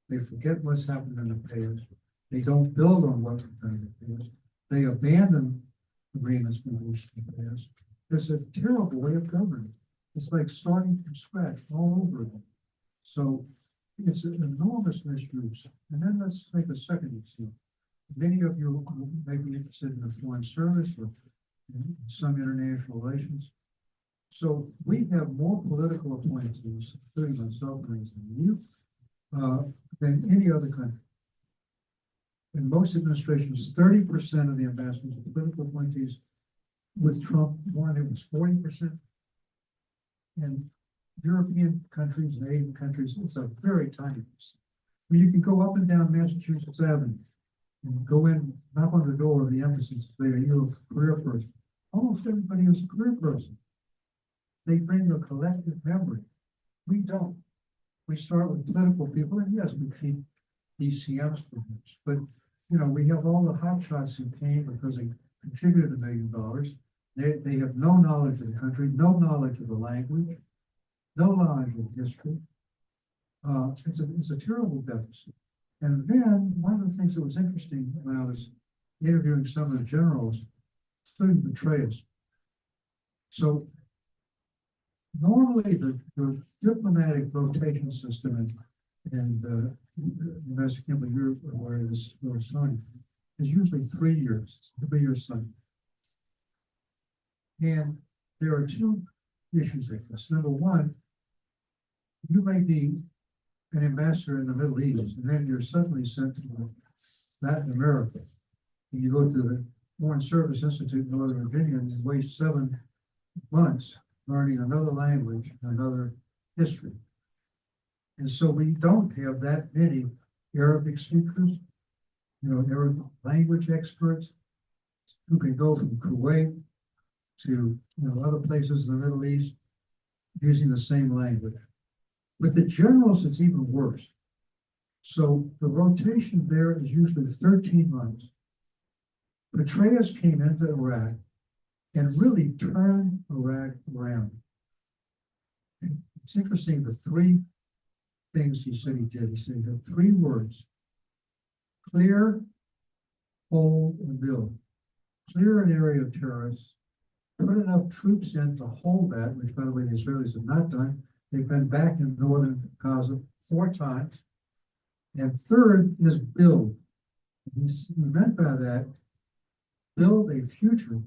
They forget what's happened in the past. They don't build on what we've done in the past. They abandon agreements we reached in the past. It's a terrible way of governing. It's like starting from scratch all over again. So it's an enormous misuse. And then let's take a second example. Many of you may be interested in the foreign service or in some international relations. So we have more political appointees, including myself and you, than any other country. In most administrations, 30% of the ambassadors are political appointees. With Trump, one, it was 40%. In European countries and Asian countries, it's a very tiny percent. I mean, you can go up and down Massachusetts Avenue and go in, knock on the door of the embassy and say, are you a career person? Almost everybody is a career person. They bring a collective memory. We don't. We start with political people, and yes, we keep DCMs perhaps, but you know, we have all the hotshots who came because they contributed $1 million. They have no knowledge of the country, no knowledge of the language, no knowledge of history. It's a terrible deficit. And then one of the things that was interesting when I was interviewing some of the generals, including Petraeus. So normally the diplomatic rotation system and Ambassador Kimball, you're aware of this, is usually 3 years, 3-year cycle. And there are two issues with this. Number one, you may be an ambassador in the Middle East, and then you're suddenly sent to Latin America. And you go to the Foreign Service Institute in Northern Virginia and you waste 7 months learning another language, another history. And so we don't have that many Arabic speakers, Arabic language experts who can go from Kuwait to other places in the Middle East using the same language. With the generals, it's even worse. So the rotation there is usually 13 months. Petraeus came into Iraq and really turned Iraq around. It's interesting, the 3 things he said he did. He said he had 3 words: clear, hold, and build. Clear an area of terrorists, put enough troops in to hold that, which by the way the Israelis have not done. They've been back in northern Gaza 4 times. And third is build. He meant by that, build a future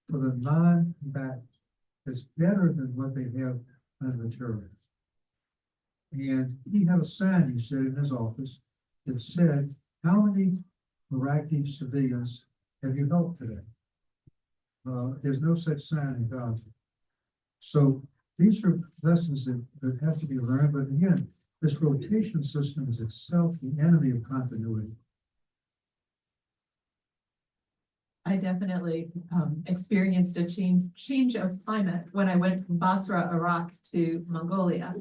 for the non-combatants that's better than what they have under the terrorists. And he had a sign, he said, in his office that said, how many Iraqi civilians have you helped today? There's no such sign in Gaza. So these are lessons that have to be learned. But again, this rotation system is itself the enemy of continuity. I definitely experienced a change of climate when I went from Basra, Iraq to Mongolia.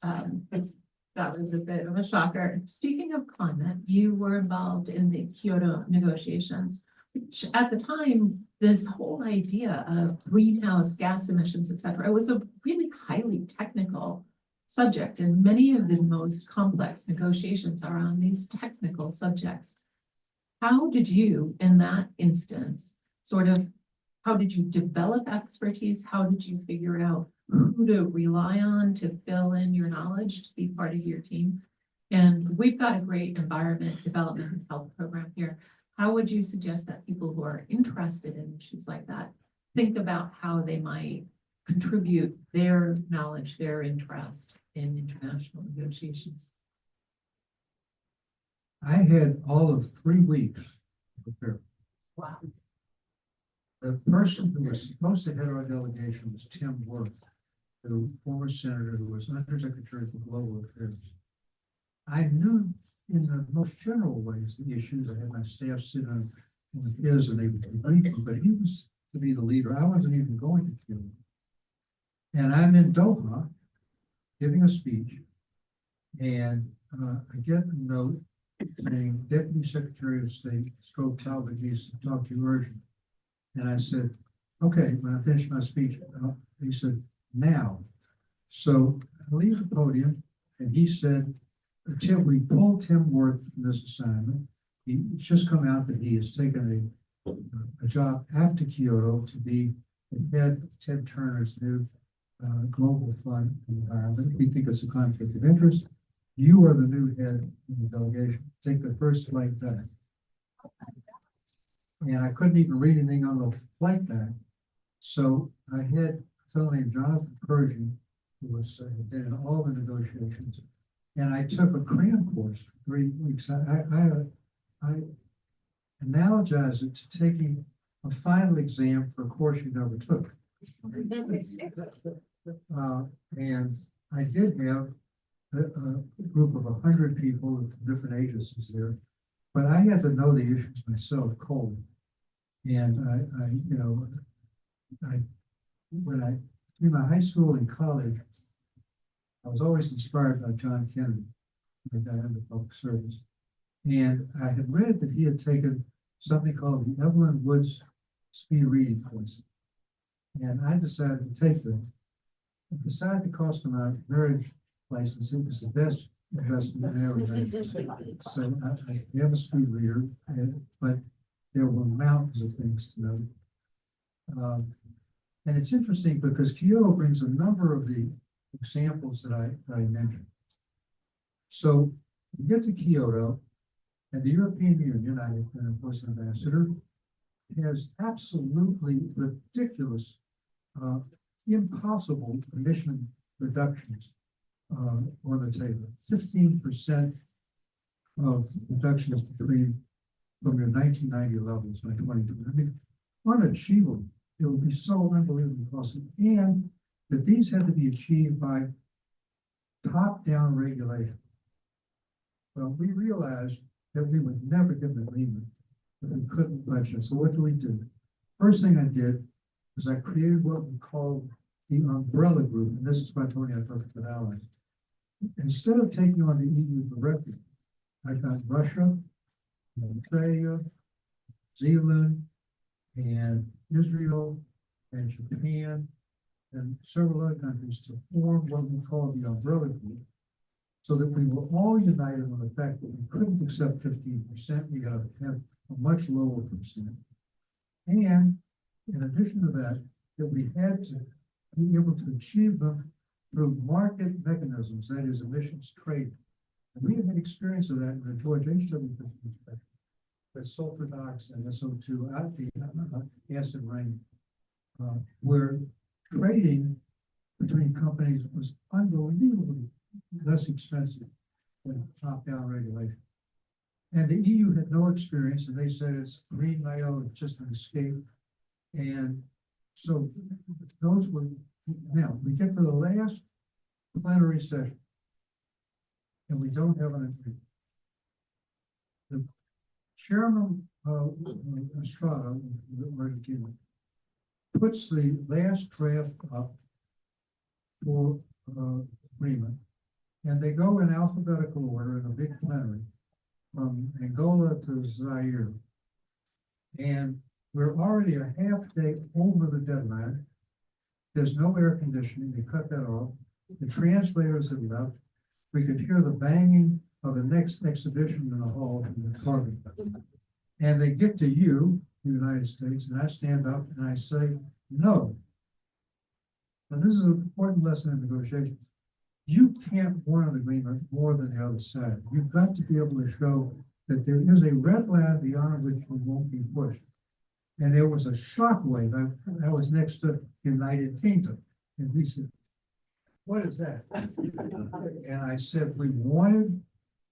That was a bit of a shocker. Speaking of climate, you were involved in the Kyoto negotiations, which at the time, this whole idea of greenhouse gas emissions, et cetera, it was a really highly technical subject, and many of the most complex negotiations are on these technical subjects. How did you, in that instance, how did you develop expertise? How did you figure out who to rely on to fill in your knowledge to be part of your team? And we've got a great environment development and health program here. How would you suggest that people who are interested in issues like that think about how they might contribute their knowledge, their interest in international negotiations? I had all of 3 weeks to prepare. Wow. The person who was supposed to head our delegation was Tim Wirth, the former senator who was Undersecretary for Global Affairs. I knew in the most general ways the issues. I had my staff sit on his and they would brief me, but he was to be the leader. I wasn't even going to Cuba. And I'm in Doha giving a speech, and I get a note saying, Deputy Secretary of State, Stroke Talbot needs to talk to you urgent. And I said, okay, when I finished my speech, he said, now. So I leave the podium and he said, Tim, we pulled Tim Worth from this assignment. It's just come out that he has taken a job after Kyoto to be the head of Ted Turner's new Global Fund Environment. We think it's a conflict of interest. You are the new head of the delegation. Take the first flight back. And I couldn't even read anything on the flight back. So I had a fellow named Jonathan Pershing, who was had been in all the negotiations. And I took a cram course for 3 weeks. I analogize it to taking a final exam for a course you never took. And I did have a group of 100 people from different agencies there, but I had to know the issues myself cold. And in my high school and college, I was always inspired by John Kennedy, the guy in the public service. And I had read that he had taken something called the Evelyn Woods speed reading course. And I decided to take them. Besides the cost of my marriage license, it was the best investment I ever made. So I have a speed reader, but there were mountains of things to know. And it's interesting because Kyoto brings a number of the examples that I mentioned. So we get to Kyoto, and the European Union, I have been, of course, ambassador, has absolutely ridiculous, impossible emission reductions on the table. 15% of reductions from your 1990 levels by 2020. I mean, unachievable. It would be so unbelievably costly, and that these had to be achieved by top-down regulation. Well, we realized that we would never get an agreement, that we couldn't budget. So what do? First thing I did was I created what we called the umbrella group, and this is why Tony I talked about allies. Instead of taking on the EU directly, I got Russia, Australia, Zealand, and Israel, and Japan, and several other countries to form what we call the umbrella group, so that we were all united on the fact that we couldn't accept 15%, we got to have a much lower percent. And in addition to that, that we had to be able to achieve them through market mechanisms, that is emissions trading. And we have had experience of that in the George H.W. perspective, with sulfur dioxide and SO2 out the acid rain, where trading between companies was unbelievably less expensive than top-down regulation. And the EU had no experience, and they said it's green mail, it's just an escape. And so those were, now we get to the last plenary session, and we don't have an agreement. The chairman of Estrada puts the last draft up for agreement, and they go in alphabetical order in a big plenary from Angola to Zaire. And we're already a half day over the deadline. There's no air conditioning, they cut that off. The translators have left. We could hear the banging of the next exhibition in the hall from the target. And they get to you, the United States, and I stand up and I say, no. And this is an important lesson in negotiations. You can't want an agreement more than the other side. You've got to be able to show that there is a red line beyond which we won't be pushed. And there was a shockwave. I was next to United Kingdom, and we said, what is that? And I said, we wanted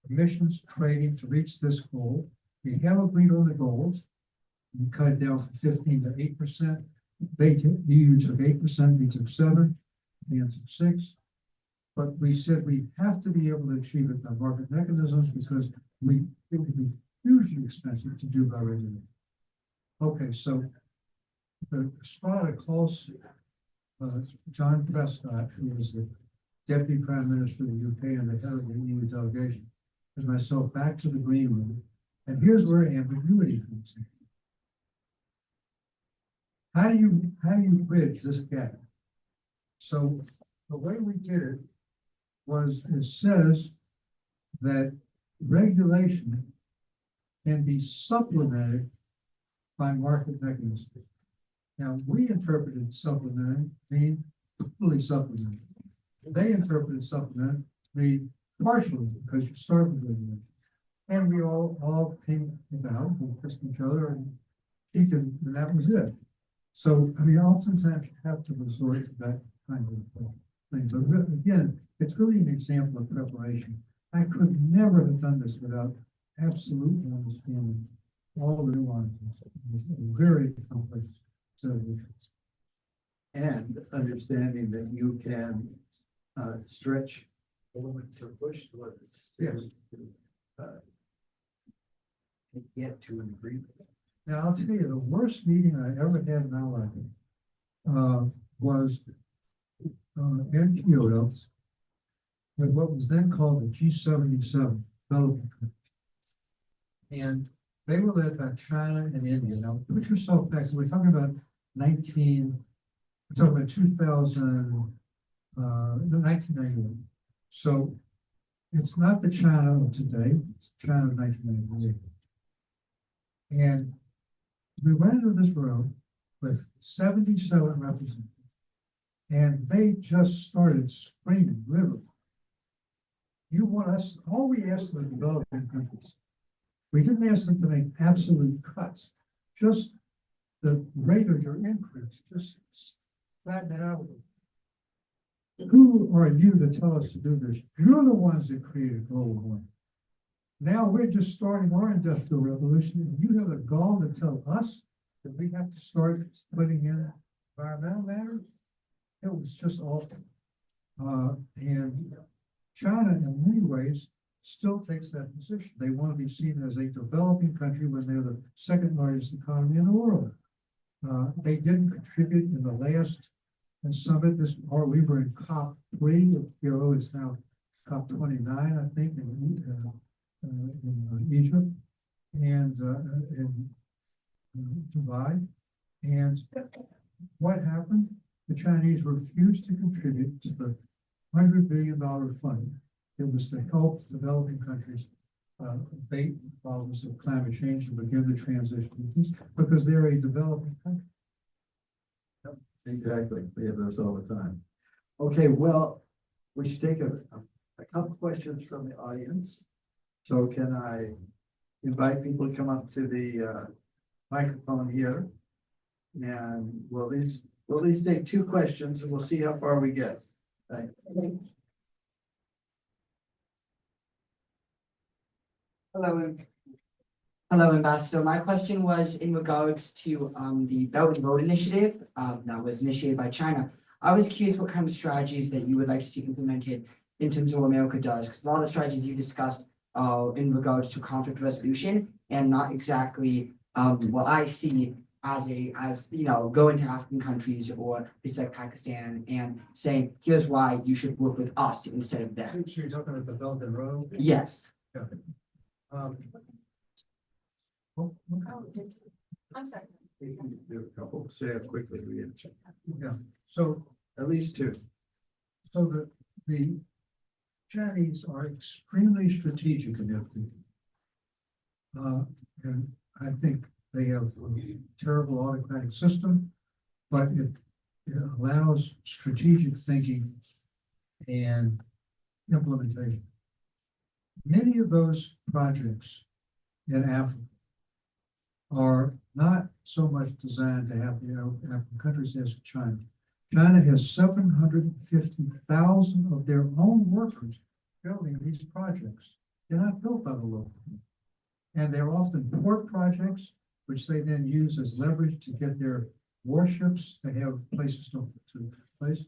emissions trading to reach this goal. We have agreed on the goals. We cut it down from 15 to 8%. The EU took 8%, we took 7%, we took 6%. But we said we have to be able to achieve it by market mechanisms because it would be hugely expensive to do by regulation. Okay, so the Strata calls John Prescott, who was the Deputy Prime Minister of the UK and the head of the EU delegation, and myself back to the green room. And here's where ambiguity comes in. How do you bridge this gap? So the way we did it was, it says that regulation can be supplemented by market mechanisms. Now, we interpreted supplemented mean fully supplemented. They interpreted supplemented mean partially, because you start with regulation. And we all came about, we kissed each other and and that was it. So, I mean, oftentimes you have to resort to that kind of thing. But again, it's really an example of preparation. I could never have done this without absolutely understanding all the nuances. It's very complex. So, And understanding that you can stretch a little bit to push towards. Yes. uh, to get to an agreement. now I'll tell you, the worst meeting I ever had in my life was in Kyoto with what was then called the G77 development countries. And they were led by China and India. Now, put yourself back, so we're talking about we're talking about 1991. So it's not the China of today, it's China of 1998. And we went into this room with 77 representatives, and they just started screaming, literally. You want us, all we asked the developing countries, we didn't ask them to make absolute cuts, just the rate of your increase, just flatten it out. Who are you to tell us to do this? You're the ones that created global warming. Now we're just starting our industrial revolution, and you have the gall to tell us that we have to start putting in environmental matters? It was just awful. And China, in many ways, still takes that position. They want to be seen as a developing country when they're the second largest economy in the world. They didn't contribute in the last summit. We were in COP3 of Kyoto. It's now COP29, I think, in Egypt and in Dubai. And what happened? The Chinese refused to contribute to the $100 billion fund. It was to help developing countries abate the problems of climate change and begin the transition to peace, because they're a developing country. Exactly, we have those all the time. Okay, well, we should take a couple questions from the audience. So can I invite people to come up to the microphone here? And we'll at least take two questions and we'll see how far we get. Thanks. Hello, Ambassador. My question was in regards to the Belt and Road Initiative that was initiated by China. I was curious what kind of strategies that you would like to see implemented in terms of what America does, because a lot of the strategies you discussed are in regards to conflict resolution and not exactly what I see as going to African countries or places like Pakistan and saying, here's why you should work with us instead of them. So you're talking about the Belt and Road? Yes. Well, I'm sorry. We can do a couple, say it quickly, we answer. yeah, so At least two. So the Chinese are extremely strategic in their thinking. And I think they have a terrible autocratic system, but it allows strategic thinking and implementation. Many of those projects in Africa are not so much designed to have the African countries as China. China has 750,000 of their own workers building these projects. They're not built by the local. And they're often port projects, which they then use as leverage to get their warships to have places to place.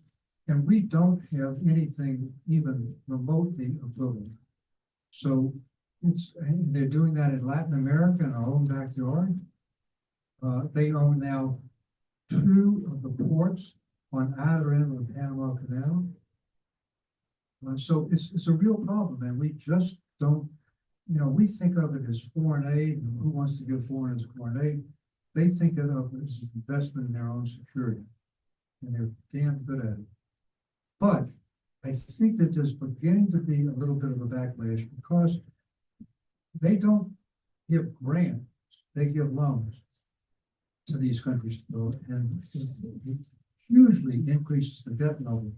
And we don't have anything even remotely equivalent. So they're doing that in Latin America in our own backyard. They own now 2 of the ports on either end of the Panama Canal. So it's a real problem, and we just don't you know, we think of it as foreign aid, and who wants to give foreigners foreign aid? They think of it as an investment in their own security, and they're damn good at it. But I think that there's beginning to be a little bit of a backlash because they don't give grants, they give loans to these countries, and it hugely increases the debt level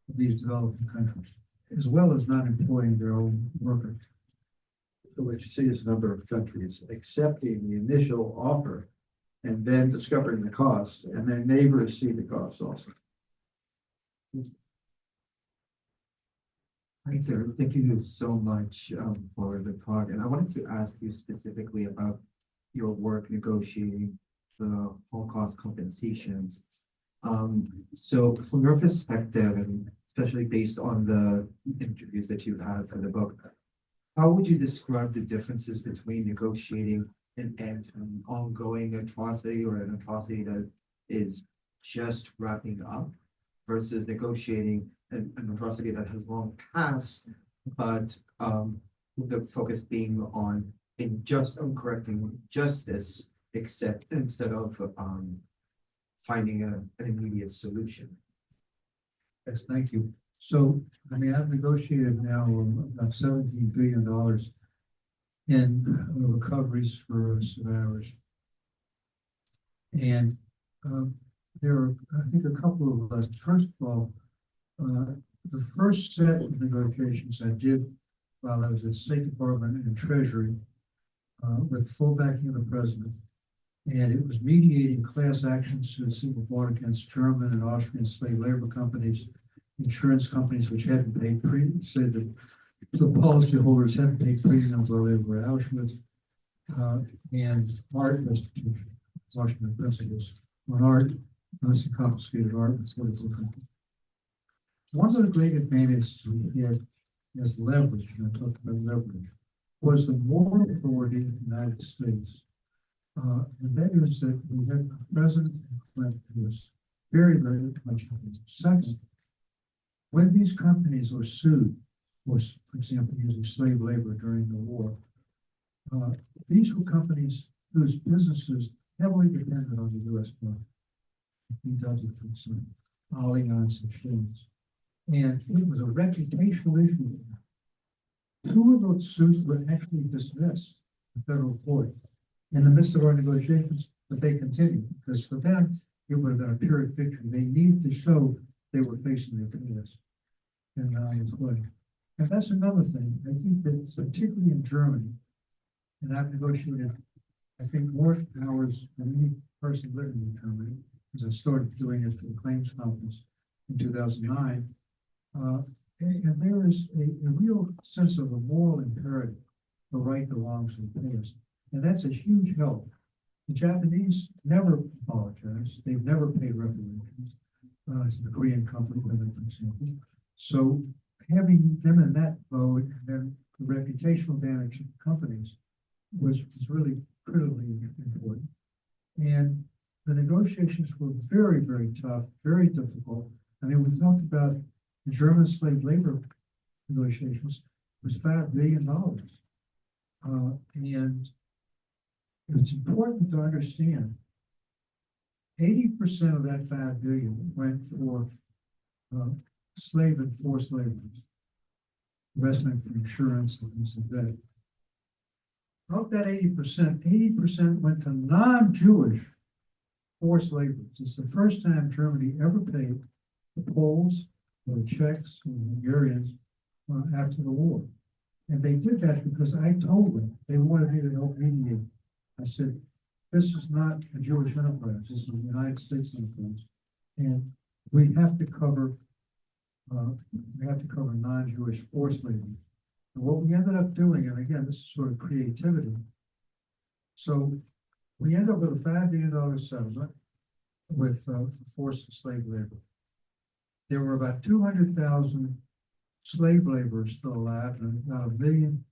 of these developing countries, as well as not employing their own workers. So what you see is a number of countries accepting the initial offer and then discovering the cost, and then neighbors see the cost also. Hi, sir. Thank you so much for the talk. And I wanted to ask you specifically about your work negotiating the Holocaust compensations. So from your perspective, and especially based on the interviews that you've had for the book, how would you describe the differences between negotiating an end to an ongoing atrocity or an atrocity that is just wrapping up versus negotiating an atrocity that has long passed, but the focus being on on correcting justice, except instead of finding an immediate solution? Yes, thank you. So, I mean, I've negotiated now about $17 billion in recoveries for survivors. And there are, I think, a couple of lessons. First of all, the first set of negotiations I did while I was at State Department and Treasury with full backing of the president. And it was mediating class actions to civil war against German and Austrian slave labor companies, insurance companies which hadn't paid said that the policyholders hadn't paid premiums while they were at Auschwitz, and art restitution, Washington principles on art, unless you confiscated art, that's what it's looking for. One of the great advantages we had as leverage, and I talked about leverage, was the moral authority of the United States. And that is that we had a president who was very, very much. Second, when these companies were sued, for example, using slave labor during the war, these were companies whose businesses heavily depended on the U.S. market. VW, for example, Allianz and Siemens. And it was a reputational issue. Two of those suits were actually dismissed in federal court in the midst of our negotiations, but they continued because for them, it would have been a pyrrhic victory. They needed to show they were facing their enemies in an honest way. And that's another thing. I think that particularly in Germany, and I've negotiated, I think, more hours than any person living in Germany, because I started doing it for the claims conference in 2009. And there is a real sense of a moral imperative, the right that belongs to the past. And that's a huge help. The Japanese never apologize. They've never paid reparations. It's the Korean company, for example. So having them in that mode and then the reputational damage of companies was really critically important. And the negotiations were very, very tough, very difficult. I mean, we talked about the German slave labor negotiations was $5 billion. And it's important to understand 80% of that $5 billion went for slave and forced labor. The rest went for insurance and things like that. Of that 80% went to non-Jewish forced labor. It's the first time Germany ever paid the Poles or the Czechs or the Hungarians after the war. And they did that because I told them they wanted me to help mediate. I said, this is not a Jewish enterprise, this is a United States enterprise. And we have to cover non-Jewish forced labor. And what we ended up doing, and again, this is sort of creativity. So we end up with a $5 billion settlement with forced slave labor. There were about 200,000 slave laborers still alive, and about a million,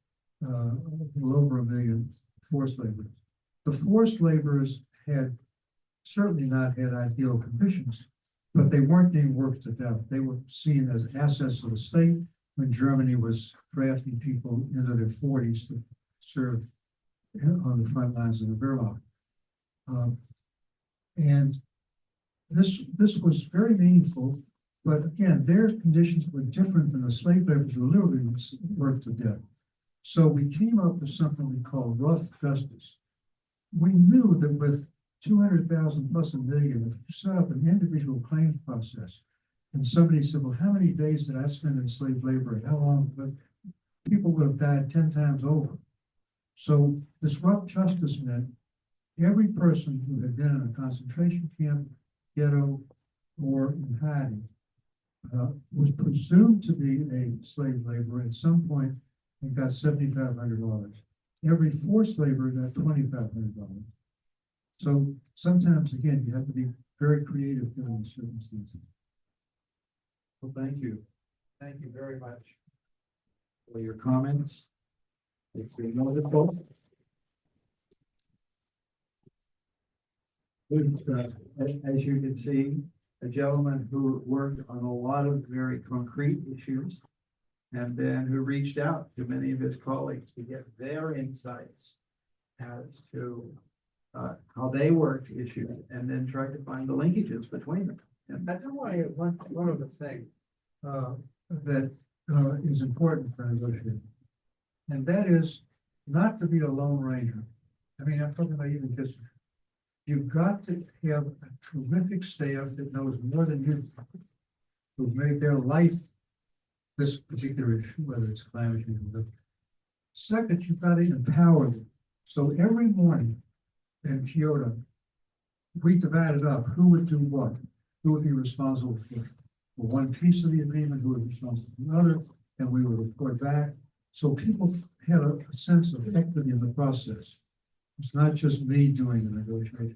a little over a million forced laborers. The forced laborers had certainly not had ideal conditions, but they weren't being worked to death. They were seen as assets of the state when Germany was drafting people into their 40s to served on the front lines of the Wehrmacht. And this was very meaningful, but again, their conditions were different than the slave laborers who literally worked to death. So we came up with something we call rough justice. We knew that with 200,000 plus $1 million, if you set up an individual claims process, and somebody said, well, how many days did I spend in slave labor and how long? But people would have died 10 times over. So this rough justice meant every person who had been in a concentration camp, ghetto, or in hiding was presumed to be a slave laborer at some point and got $7,500. Every forced laborer got $2,500. So sometimes, again, you have to be very creative given the circumstances. Well, thank you. Thank you very much for your comments. It's been wonderful. As you can see, a gentleman who worked on a lot of very concrete issues and then who reached out to many of his colleagues to get their insights as to how they worked issues and then tried to find the linkages between them. And I do want to one other thing that is important for negotiating, and that is not to be a lone ranger. I mean, I'm talking about even because you've got to have a terrific staff that knows more than you, who've made their life this particular issue, whether it's climate change or whatever. Second, you've got to empower them. So every morning in Kyoto, we divided up who would do what, who would be responsible for one piece of the agreement, who would be responsible for another, and we would report back. So people had a sense of equity in the process. It's not just me doing the negotiations.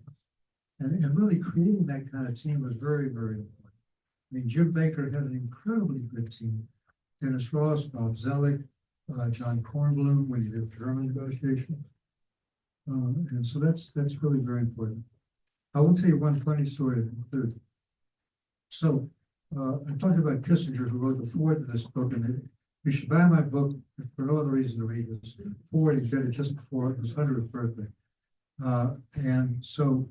And really creating that kind of team was very, very important. I mean, Jim Baker had an incredibly good team. Dennis Ross, Bob Zellick, John Kornblum, when he did German negotiations. And so that's really very important. I will tell you one funny story to conclude. So I talked about Kissinger, who wrote the foreword to this book, and you should buy my book if for no other reason to read this. Foreword, he did it just before his 100th birthday. And so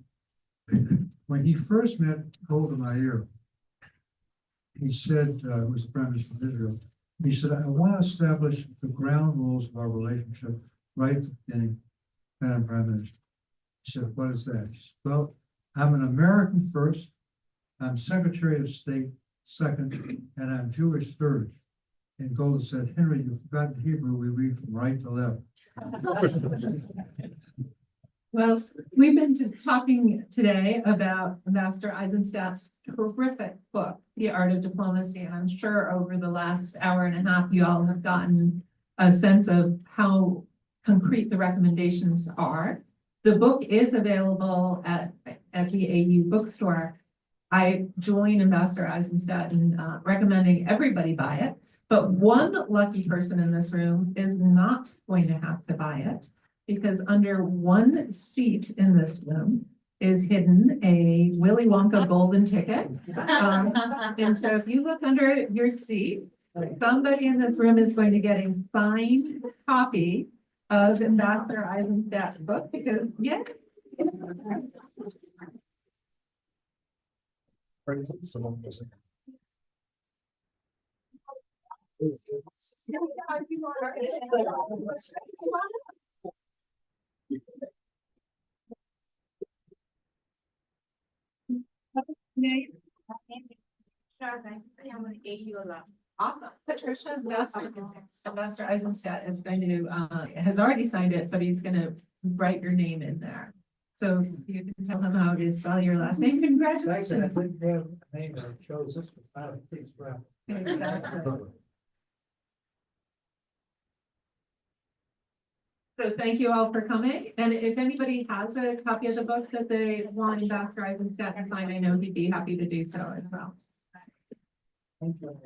when he first met Golda Meir, he said, who was the prime minister of Israel, he said, I want to establish the ground rules of our relationship right at the beginning, Madam Prime Minister. He said, what is that? She said, well, I'm an American first, I'm Secretary of State second, and I'm Jewish third. And Golda said, Henry, you've forgotten Hebrew, we read from right to left. Well, we've been talking today about Ambassador Eisenstat's terrific book, The Art of Diplomacy, and I'm sure over the last hour and a half, you all have gotten a sense of how concrete the recommendations are. The book is available at the AU bookstore. I join Ambassador Eizenstat in recommending everybody buy it, but one lucky person in this room is not going to have to buy it, because under one seat in this room is hidden a Willy Wonka golden ticket. And so if you look under your seat, somebody in this room is going to get a signed copy of Ambassador Eisenstat's book, because, yeah. Awesome. Patricia's Ambassador Eizenstat is going to, has already signed it, but he's gonna write your name in there. So you can tell him how it is, spell your last name. Congratulations. I think they have a name that I chose. This was not a pig's breath. So thank you all for coming. And if anybody has a copy of the book that they want Ambassador Eizenstat to sign, I know he'd be happy to do so as well. Thank you.